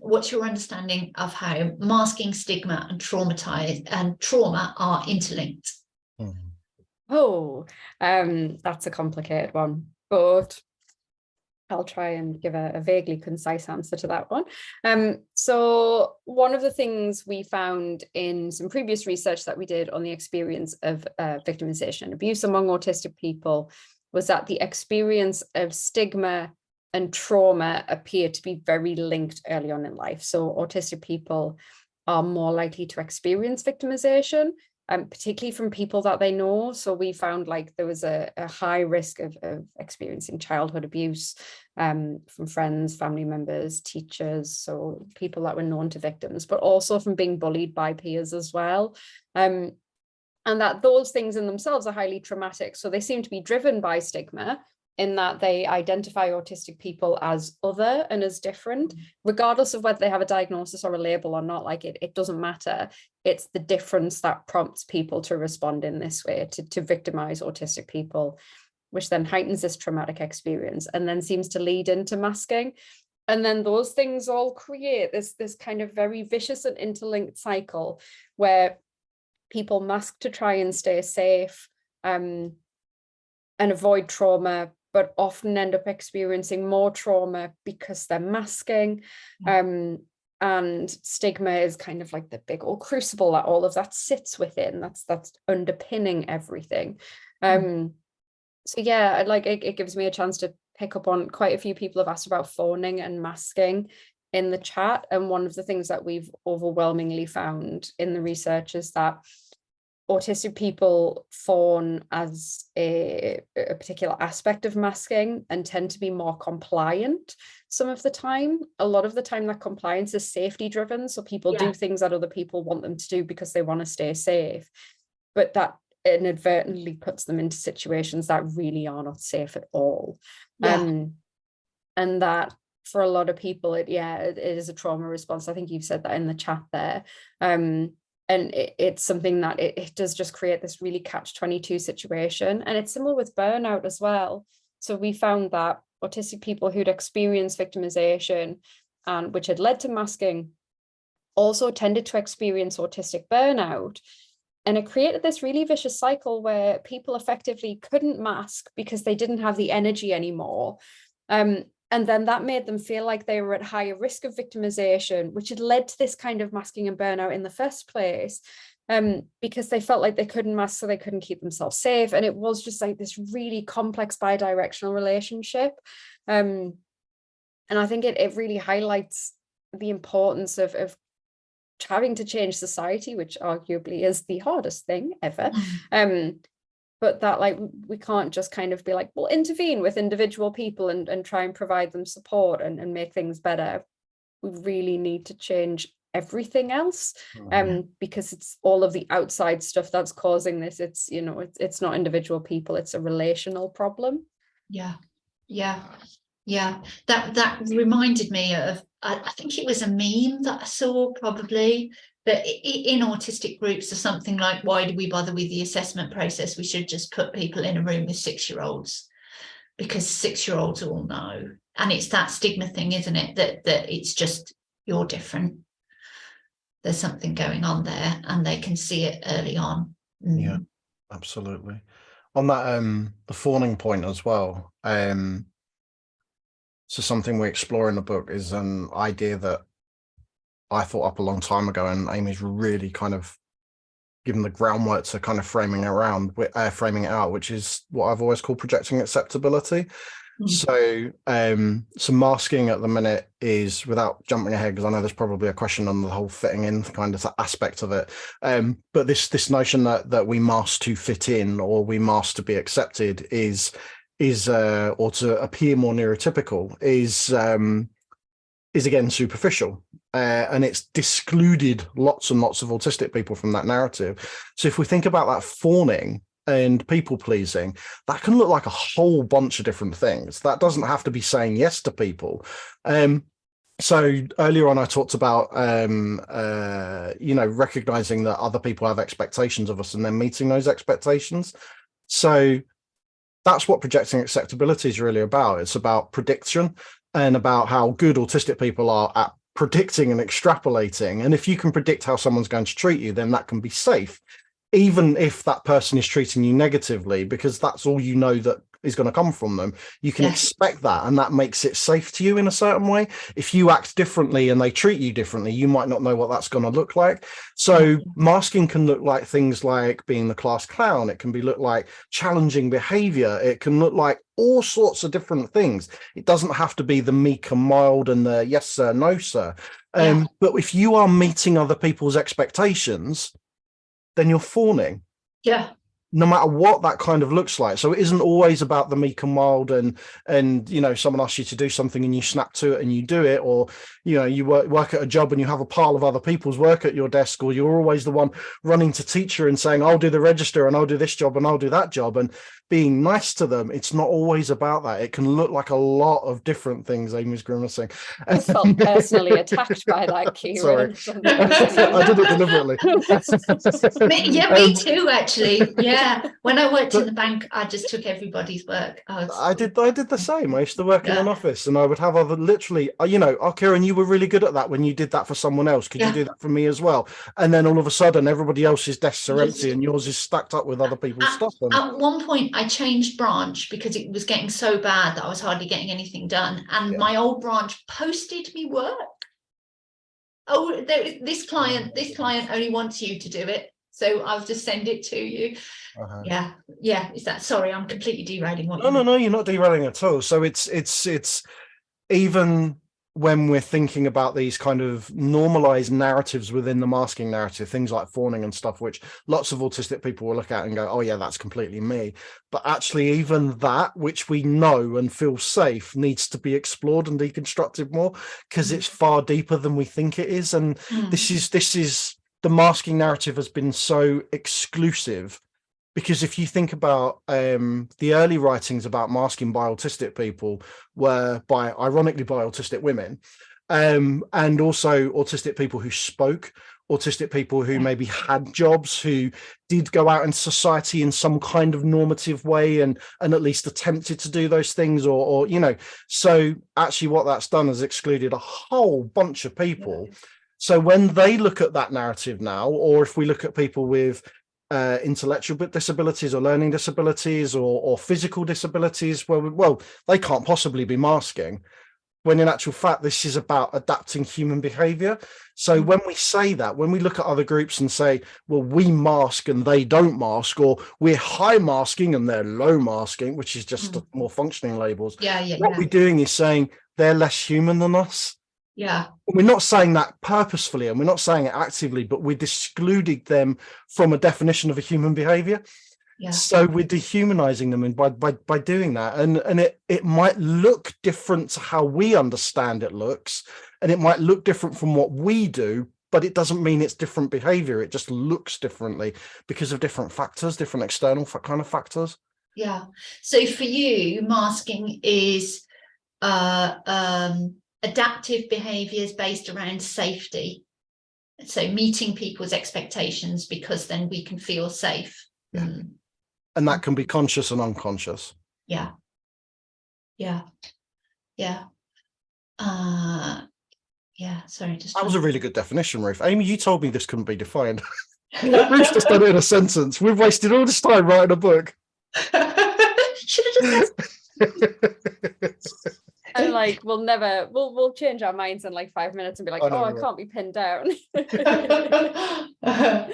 what's your understanding of how masking, stigma and trauma are interlinked? Oh, that's a complicated one, but I'll try and give a vaguely concise answer to that one. So one of the things we found in some previous research that we did on the experience of victimization and abuse among autistic people was that the experience of stigma and trauma appear to be very linked early on in life. So autistic people are more likely to experience victimization, particularly from people that they know. So we found like there was a high risk of experiencing childhood abuse from friends, family members, teachers, so people that were known to victims, but also from being bullied by peers as well. And that those things in themselves are highly traumatic. So they seem to be driven by stigma, in that they identify autistic people as other and as different, regardless of whether they have a diagnosis or a label or not. Like it doesn't matter. It's the difference that prompts people to respond in this way, to victimize autistic people, which then heightens this traumatic experience and then seems to lead into masking. And then those things all create this kind of very vicious and interlinked cycle where people mask to try and stay safe and avoid trauma, but often end up experiencing more trauma because they're masking. And stigma is kind of like the big old crucible that all of that sits within. That's underpinning everything. So yeah, like it gives me a chance to pick up on quite a few people have asked about fawning and masking in the chat. And one of the things that we've overwhelmingly found in the research is that autistic people fawn as a particular aspect of masking and tend to be more compliant some of the time. A lot of the time that compliance is safety driven. So people do things that other people want them to do because they want to stay safe, but that inadvertently puts them into situations that really are not safe at all. And that for a lot of people, it is a trauma response. I think you've said that in the chat there. And it's something that it does just create this really catch-22 situation. And it's similar with burnout as well. So we found that autistic people who'd experienced victimization and which had led to masking also tended to experience autistic burnout. And it created this really vicious cycle where people effectively couldn't mask because they didn't have the energy anymore. And then that made them feel like they were at higher risk of victimization, which had led to this kind of masking and burnout in the first place. because they felt like they couldn't mask, so they couldn't keep themselves safe. And it was just like this really complex bi-directional relationship. And I think it really highlights the importance of having to change society, which arguably is the hardest thing ever. But that, like, we can't just kind of be like, well, intervene with individual people and try and provide them support and make things better. We really need to change everything else, because it's all of the outside stuff that's causing this. It's, you know, it's not individual people, it's a relational problem. That reminded me of, I think it was a meme that I saw, probably, that in autistic groups or something like, why do we bother with the assessment process? We should just put people in a room with 6-year-olds, because 6-year-olds all know. And it's that stigma thing, isn't it, that it's just, you're different, there's something going on there, and they can see it early on. Yeah, absolutely. On that the fawning point as well, so something we explore in the book is an idea that I thought up a long time ago, and Amy's really kind of given the groundwork to kind of framing it out, which is what I've always called projecting acceptability. So masking at the minute is, without jumping ahead, because I know there's probably a question on the whole fitting in kind of aspect of it, but this notion that we mask to fit in, or we mask to be accepted, is or to appear more neurotypical, is again superficial, and it's discluded lots and lots of autistic people from that narrative. So if we think about that fawning and people pleasing, that can look like a whole bunch of different things. That doesn't have to be saying yes to people. So earlier on, I talked about recognizing that other people have expectations of us and then meeting those expectations. So that's what projecting acceptability is really about. It's about prediction, and about how good autistic people are at predicting and extrapolating. And if you can predict how someone's going to treat you, then that can be safe, even if that person is treating you negatively, because that's all you know that is going to come from them. You can expect that, and that makes it safe to you in a certain way. If you act differently and they treat you differently, you might not know what that's going to look like. So masking can look like things like being the class clown. It can look like challenging behavior. It can look like all sorts of different things. It doesn't have to be the meek and mild and the yes sir, no sir. But if you are meeting other people's expectations, then you're fawning. No matter what that kind of looks like. So it isn't always about the meek and mild and someone asks you to do something and you snap to it and you do it, or you work at a job and you have a pile of other people's work at your desk, or you're always the one running to teacher and saying, I'll do the register and I'll do this job and I'll do that job, and being nice to them. It's not always about that. It can look like a lot of different things. Amy's grimacing. I felt personally attacked by that, Kieran. Sorry. I did it deliberately. Me too, actually. When I worked in the bank, I just took everybody's work. I did the same. I used to work in an office, and I would have other, literally, oh, Kieran, you were really good at that when you did that for someone else. Could you do that for me as well? And then all of a sudden, everybody else's desks are empty and yours is stacked up with other people's stuff. At one point, I changed branch because it was getting so bad that I was hardly getting anything done. And my old branch posted me work. Oh, this client only wants you to do it, so I'll just send it to you. Is that, sorry, I'm completely derailing what no, you're not derailing at all. So it's even when we're thinking about these kind of normalized narratives within the masking narrative, things like fawning and stuff, which lots of autistic people will look at and go, oh yeah, that's completely me. But actually, even that, which we know and feel safe, needs to be explored and deconstructed more, because it's far deeper than we think it is. And this is the masking narrative has been so exclusive, because if you think about the early writings about masking by autistic people were ironically by autistic women, and also autistic people who spoke, autistic people who maybe had jobs, who did go out in society in some kind of normative way and at least attempted to do those things, or so actually what that's done is excluded a whole bunch of people. So when they look at that narrative now, or if we look at people with intellectual disabilities or learning disabilities or physical disabilities, well, they can't possibly be masking. when in actual fact, this is about adapting human behavior. So when we say that, when we look at other groups and say, well, we mask and they don't mask, or we're high masking and they're low masking, which is just more functioning labels. What we're doing is saying they're less human than us. Yeah. We're not saying that purposefully, and we're not saying it actively, but we're excluding them from a definition of a human behavior. Yeah. So we're dehumanizing them, and by doing that, and it might look different to how we understand it looks, and it might look different from what we do, but it doesn't mean it's different behavior. It just looks differently because of different factors, different external kind of factors. Yeah. So for you, masking is adaptive behaviors based around safety. So meeting people's expectations because then we can feel safe. Yeah. And that can be conscious and unconscious. Yeah. Yeah. Yeah. Yeah. Sorry. That was a really good definition, Ruth. Amy, you told me this couldn't be defined. Ruth's just done it in a sentence. We've wasted all this time writing a book. Should have just And like we'll change our minds in like 5 minutes and be like, I can't be pinned down. Yeah,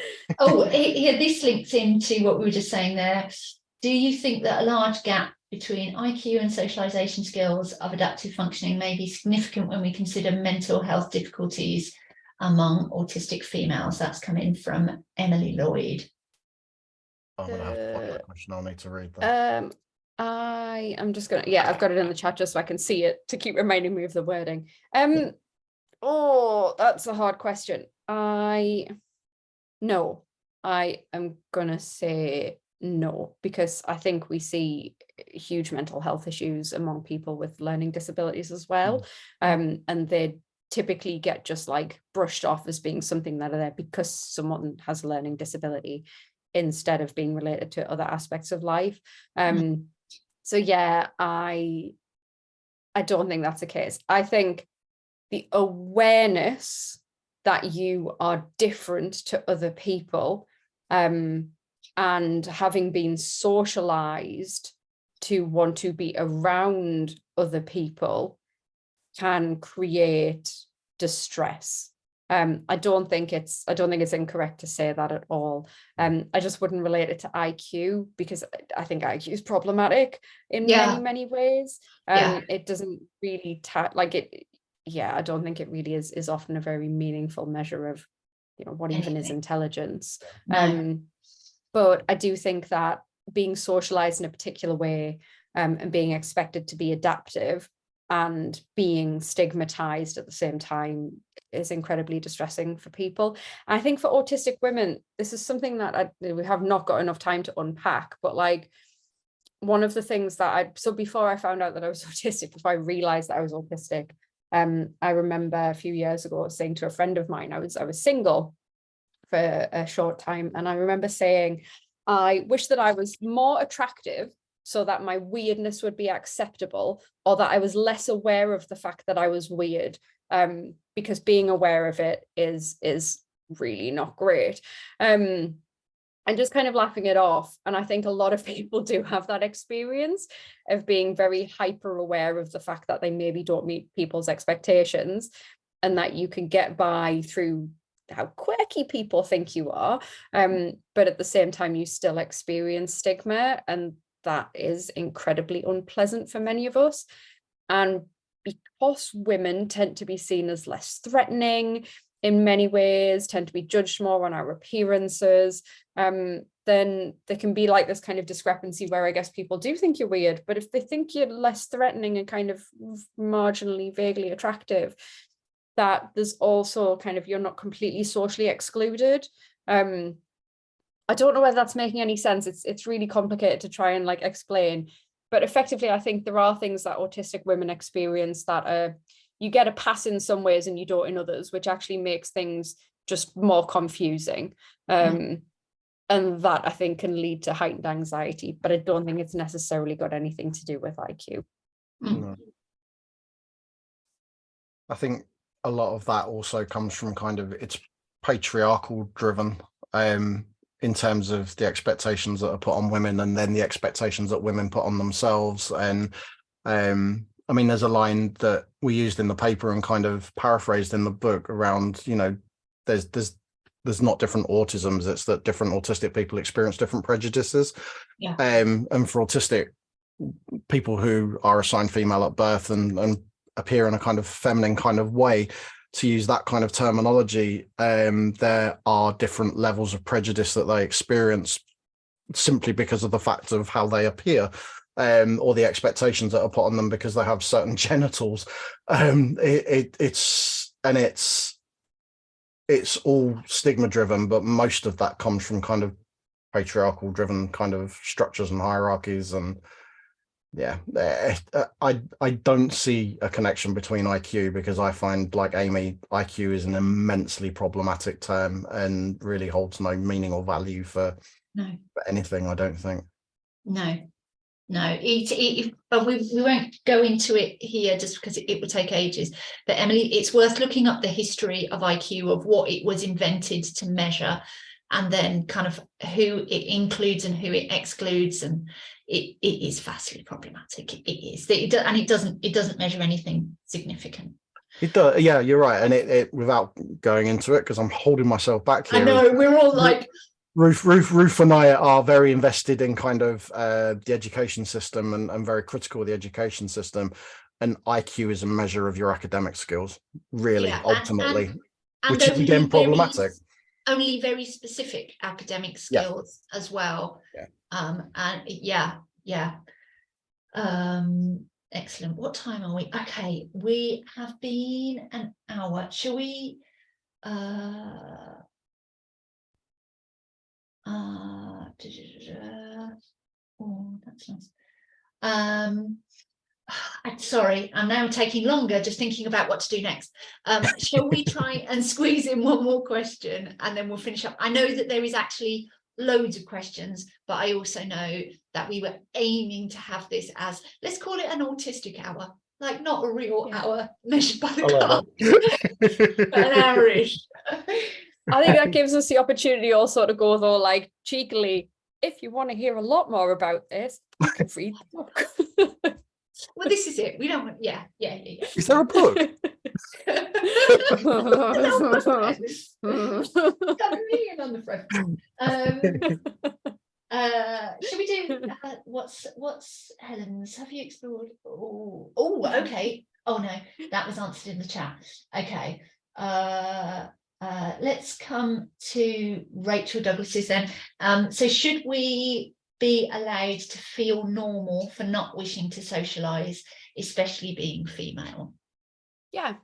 this links into what we were just saying there. Do you think that a large gap between IQ and socialization skills of adaptive functioning may be significant when we consider mental health difficulties among autistic females? That's coming from Emily Lloyd. I'm gonna have to find that question. I'll need to read that. I am just gonna, I've got it in the chat just so I can see it to keep reminding me of the wording. Oh, that's a hard question. I am gonna say no, because I think we see huge mental health issues among people with learning disabilities as well. And they typically get just like brushed off as being something that are there because someone has a learning disability instead of being related to other aspects of life. So yeah, I don't think that's the case. I think the awareness that you are different to other people, and having been socialized to want to be around other people can create distress. I don't think it's incorrect to say that at all. I just wouldn't relate it to IQ, because I think IQ is problematic in many ways. It doesn't really I don't think it really is often a very meaningful measure of, what even is intelligence. But I do think that being socialized in a particular way, and being expected to be adaptive and being stigmatized at the same time is incredibly distressing for people. And I think for autistic women, this is something that we have not got enough time to unpack, but like one of the things that so before I found out that I was autistic, before I realized that I was autistic, I remember a few years ago saying to a friend of mine, I was single for a short time, and I remember saying, I wish that I was more attractive so that my weirdness would be acceptable, or that I was less aware of the fact that I was weird, because being aware of it is really not great. And just kind of laughing it off. And I think a lot of people do have that experience of being very hyper aware of the fact that they maybe don't meet people's expectations, and that you can get by through how quirky people think you are. But at the same time, you still experience stigma, and that is incredibly unpleasant for many of us. And because women tend to be seen as less threatening in many ways, tend to be judged more on our appearances, then there can be like this kind of discrepancy where I guess people do think you're weird, but if they think you're less threatening and kind of marginally, vaguely attractive, that there's also kind of, you're not completely socially excluded. I don't know whether that's making any sense. It's really complicated to try and like explain, but effectively, I think there are things that autistic women experience that you get a pass in some ways and you don't in others, which actually makes things just more confusing. And that I think can lead to heightened anxiety, but I don't think it's necessarily got anything to do with IQ. No. I think a lot of that also comes from kind of, it's patriarchal driven, in terms of the expectations that are put on women, and then the expectations that women put on themselves. And I mean, there's a line that we used in the paper and kind of paraphrased in the book around, you know, there's not different autisms, it's that different autistic people experience different prejudices. Yeah. And for autistic people who are assigned female at birth and appear in a kind of feminine kind of way, to use that kind of terminology, there are different levels of prejudice that they experience simply because of the fact of how they appear, or the expectations that are put on them because they have certain genitals. It's all stigma driven, but most of that comes from kind of patriarchal driven kind of structures and hierarchies. And yeah, I don't see a connection between IQ, because I find, like Amy, IQ is an immensely problematic term and really holds no meaning or value for anything, I don't think. No, but we won't go into it here just because it would take ages. But Emily, it's worth looking up the history of IQ, of what it was invented to measure, and then kind of who it includes and who it excludes. And it is vastly problematic. It is, and it doesn't measure anything significant. It does, yeah, you're right. And it without going into it, because I'm holding myself back here. I know, we're all like, Ruth and I are very invested in kind of the education system and very critical of the education system. And IQ is a measure of your academic skills, really, ultimately, and which is again problematic. Only very specific academic skills as well. Excellent. What time are we? Okay, we have been an hour. Shall we oh, that's nice. I'm sorry, I'm now taking longer just thinking about what to do next. Shall we try and squeeze in one more question and then we'll finish up? I know that there is actually loads of questions, but I also know that we were aiming to have this as, let's call it an autistic hour, like not a real hour measured by the clock, but an hour-ish. I think that gives us the opportunity also to go, though, like cheekily, if you want to hear a lot more about this, you can read the book. Well, this is it. We don't want, yeah. Is there a book? Got a million on the front. Should we do what's Helen's? Have you explored? Oh, okay. Oh no, that was answered in the chat. Okay. Let's come to Rachel Douglas's then. So should we be allowed to feel normal for not wishing to socialize, especially being female? Yeah.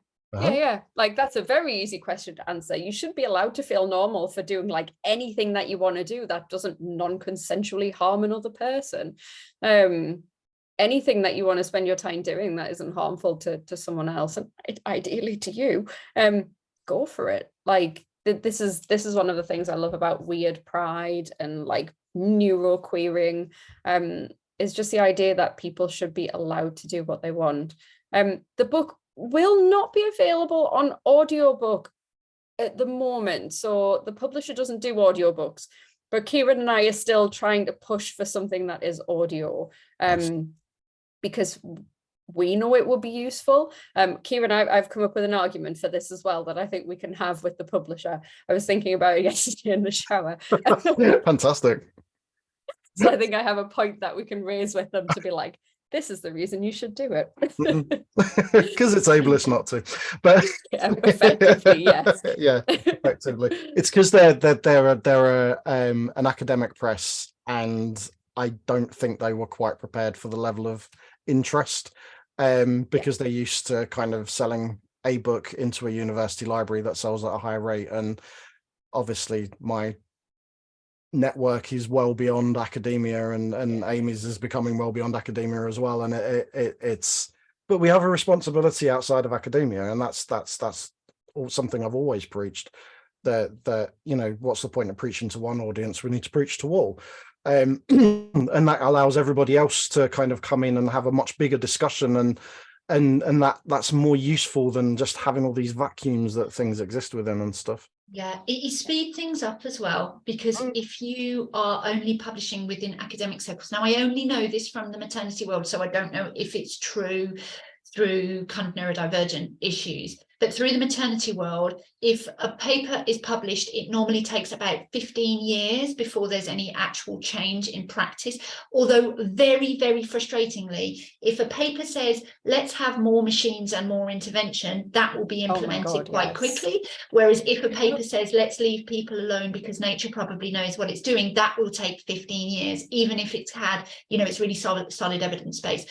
Like, that's a very easy question to answer. You should be allowed to feel normal for doing like anything that you want to do that doesn't non-consensually harm another person. Anything that you want to spend your time doing that isn't harmful to someone else, and ideally to you, go for it. Like, this is one of the things I love about weird pride and like neuroqueering, is just the idea that people should be allowed to do what they want. The book will not be available on audiobook at the moment, so the publisher doesn't do audiobooks, but Kieran and I are still trying to push for something that is audio, because we know it will be useful. Kieran, I've come up with an argument for this as well that I think we can have with the publisher. I was thinking about it yesterday in the shower. Fantastic. So I think I have a point that we can raise with them to be like, this is the reason you should do it. Because it's ableist not to. But effectively, yes. Yeah, effectively. It's because they're an academic press, and I don't think they were quite prepared for the level of interest, because they're used to kind of selling a book into a university library that sells at a higher rate. And obviously my network is well beyond academia, and Amy's is becoming well beyond academia as well. And it's but we have a responsibility outside of academia, and that's something I've always preached, that you know, what's the point of preaching to one audience? We need to preach to all. And that allows everybody else to kind of come in and have a much bigger discussion, and that's more useful than just having all these vacuums that things exist within and stuff. Yeah, it speeds things up as well, because if you are only publishing within academic circles, now I only know this from the maternity world, so I don't know if it's true through kind of neurodivergent issues. But through the maternity world, if a paper is published, it normally takes about 15 years before there's any actual change in practice. Although very, very frustratingly, if a paper says, let's have more machines and more intervention, that will be implemented quite quickly. Whereas if a paper says, let's leave people alone because nature probably knows what it's doing, that will take 15 years, even if it's had, you know, it's really solid evidence base.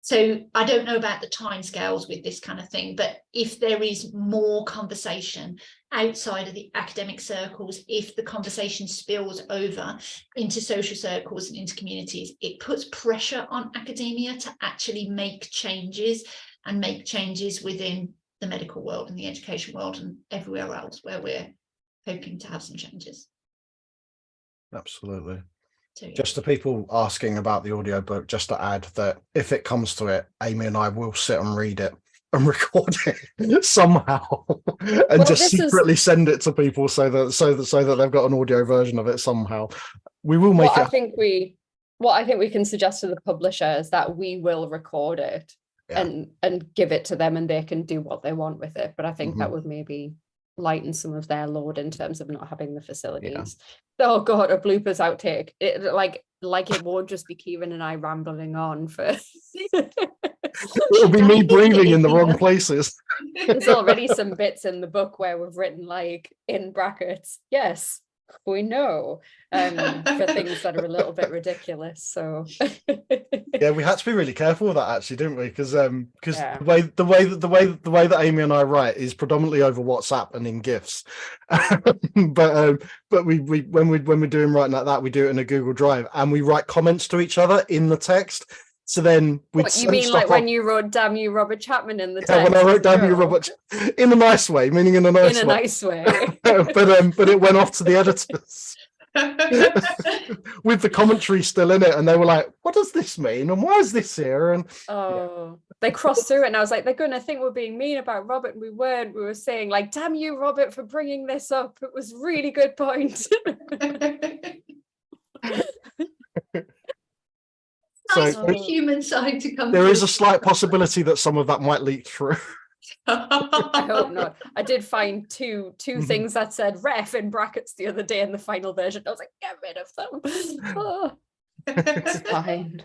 So I don't know about the timescales with this kind of thing, but if there is more conversation outside of the academic circles, if the conversation spills over into social circles and into communities, it puts pressure on academia to actually make changes and make changes within the medical world and the education world and everywhere else where we're hoping to have some changes. Absolutely. So, yeah. Just to people asking about the audiobook, just to add that if it comes to it, Amy and I will sit and read it and record it somehow and just secretly send it to people so that they've got an audio version of it somehow. We will make it. What I think we can suggest to the publisher is that we will record it and give it to them and they can do what they want with it. But I think that would maybe lighten some of their load in terms of not having the facilities. Oh god, a bloopers outtake. It like it won't just be Kieran and I rambling on for it'll be me breathing in the wrong places. There's already some bits in the book where we've written like in brackets, yes, we know, for things that are a little bit ridiculous. So yeah, we had to be really careful with that actually, didn't we? Because the way that Amy and I write is predominantly over WhatsApp and in GIFs. but we when we're doing writing like that, we do it in a Google Drive and we write comments to each other in the text. So then you mean like when you wrote "Damn you, Robert Chapman" in the text? Yeah, when I wrote "Damn you, Robert," in a nice way, meaning in a nice way. In a nice way. but it went off to the editors with the commentary still in it, and they were like, "What does this mean? And why is this here?" And they crossed through it, and I was like, "They're going to think we're being mean about Robert," and we weren't. We were saying like, "Damn you, Robert, for bringing this up. It was a really good point." Nice for the human side to come. There is a slight possibility that some of that might leak through. I hope not. I did find two things that said "ref" in brackets the other day in the final version. I was like, get rid of them. It's fine.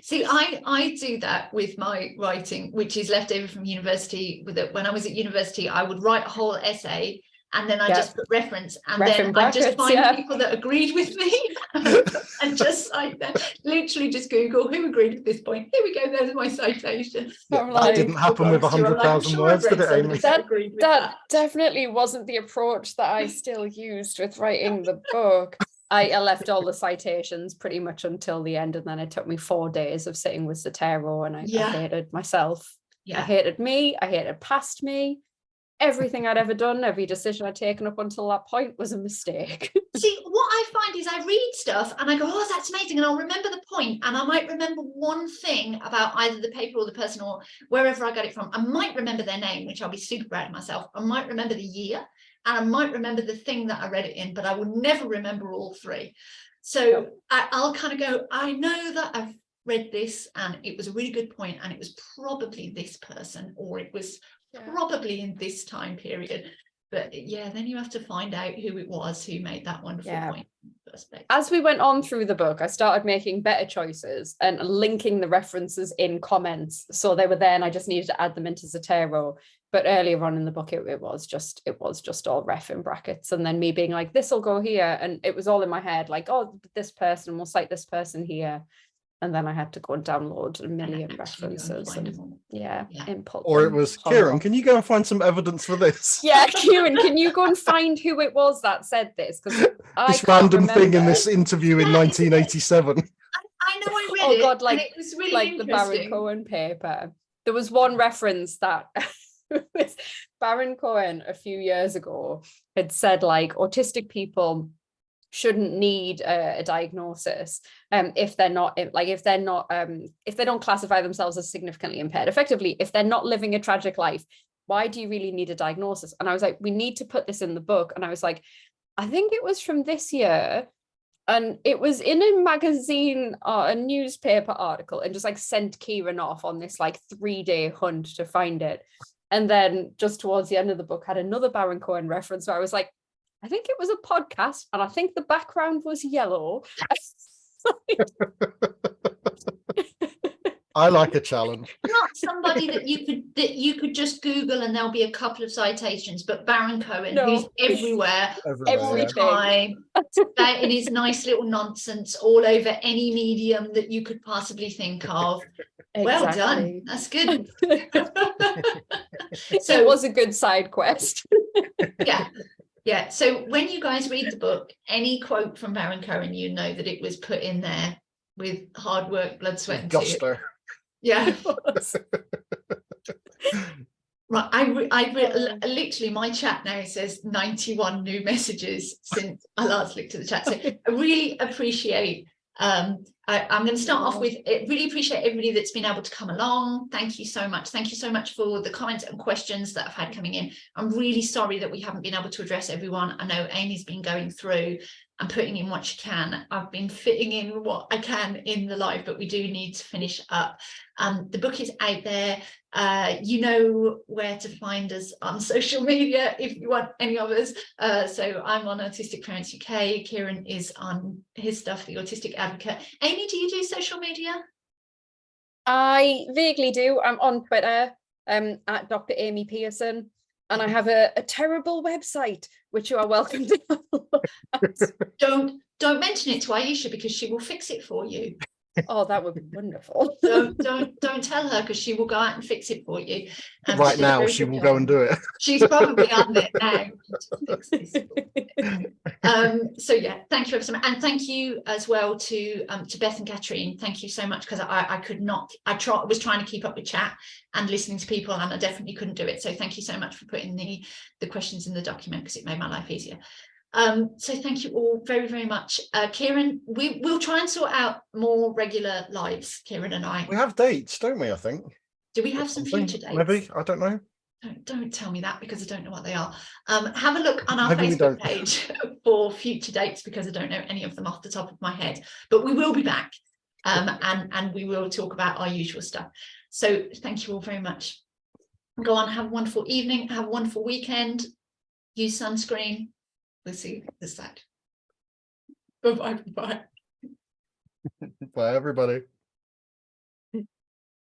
See, I do that with my writing, which is left over from university. When I was at university, I would write a whole essay and then I just put reference, and then I just find people that agreed with me and just literally just Google who agreed at this point. Here we go, there's my citation. Yeah, that didn't happen with 100,000 words, did it, Amy? That definitely wasn't the approach that I still used with writing the book. I left all the citations pretty much until the end, and then it took me 4 days of sitting with Lateral, and I hated myself. I hated me, I hated past me. Everything I'd ever done, every decision I'd taken up until that point was a mistake. See, what I find is I read stuff and I go, oh, that's amazing. And I'll remember the point, and I might remember one thing about either the paper or the person or wherever I got it from. I might remember their name, which I'll be super proud of myself. I might remember the year, and I might remember the thing that I read it in, but I will never remember all three. So I'll kind of go, I know that I've read this and it was a really good point, and it was probably this person, or it was probably in this time period. But then you have to find out who it was who made that wonderful point in the first place. As we went on through the book, I started making better choices and linking the references in comments, so they were there and I just needed to add them into Zotero. But earlier on in the book, it was just all ref in brackets, and then me being like, this will go here, and it was all in my head like, oh, this person will cite this person here. And then I had to go and download a million references. Input. Or it was, Kieran, can you go and find some evidence for this? Yeah, Kieran, can you go and find who it was that said this? Because this random thing in this interview in 1987. I know I read it. Oh God, like, and it was really like the Baron Cohen paper. There was one reference that Baron Cohen a few years ago had said, like, autistic people shouldn't need a diagnosis if they don't classify themselves as significantly impaired. Effectively, if they're not living a tragic life, why do you really need a diagnosis? And I was like, we need to put this in the book. And I was like, I think it was from this year, And it was in a magazine or a newspaper article, and just like sent Kieran off on this like 3-day hunt to find it. And then just towards the end of the book had another Baron Cohen reference where I was like, I think it was a podcast, and I think the background was yellow. I like a challenge. Not somebody that you could just Google and there'll be a couple of citations, but Baron Cohen, No. who's everywhere, all the Everything. time, spouting his nice little nonsense all over any medium that you could possibly think of. Well done. That's good. So it was a good side quest. Yeah. So when you guys read the book, any quote from Baron Cohen, you know that it was put in there with hard work, blood, sweat, and tears. Gusto. Yeah. Right. I literally, my chat now says 91 new messages since I last looked at the chat. So I really appreciate. I'm going to start off with really appreciate everybody that's been able to come along. Thank you so much. Thank you so much for the comments and questions that I've had coming in. I'm really sorry that we haven't been able to address everyone. I know Amy's been going through and putting in what she can. I've been fitting in what I can in the live, but we do need to finish up. The book is out there. You know where to find us on social media if you want any of us. So I'm on Autistic Parents UK. Kieran is on his stuff, The Autistic Advocate. Amy, do you do social media? I vaguely do. I'm on Twitter at Dr. Amy Pearson, and I have a terrible website which you are welcome to have a look at. Don't mention it to Aisha because she will fix it for you. Oh, that would be wonderful. Don't tell her because she will go out and fix it for you. Right now, she will go and do it. She's probably on it now. So yeah, thank you ever so much, and thank you as well to Beth and Katrine. Thank you so much, because I could not. I was trying to keep up with chat and listening to people, and I definitely couldn't do it. So thank you so much for putting the questions in the document, because it made my life easier. So thank you all very, very much. Kieran, we'll try and sort out more regular lives, Kieran and I. We have dates, don't we? I think. Do we have some future dates? Maybe, I don't know. Don't tell me that, because I don't know what they are. Have a look on our Facebook page for future dates, because I don't know any of them off the top of my head. But we will be back, and we will talk about our usual stuff. So thank you all very much. Go on, have a wonderful evening, have a wonderful weekend. Use sunscreen. We'll see this side. Bye-bye. Bye, everybody.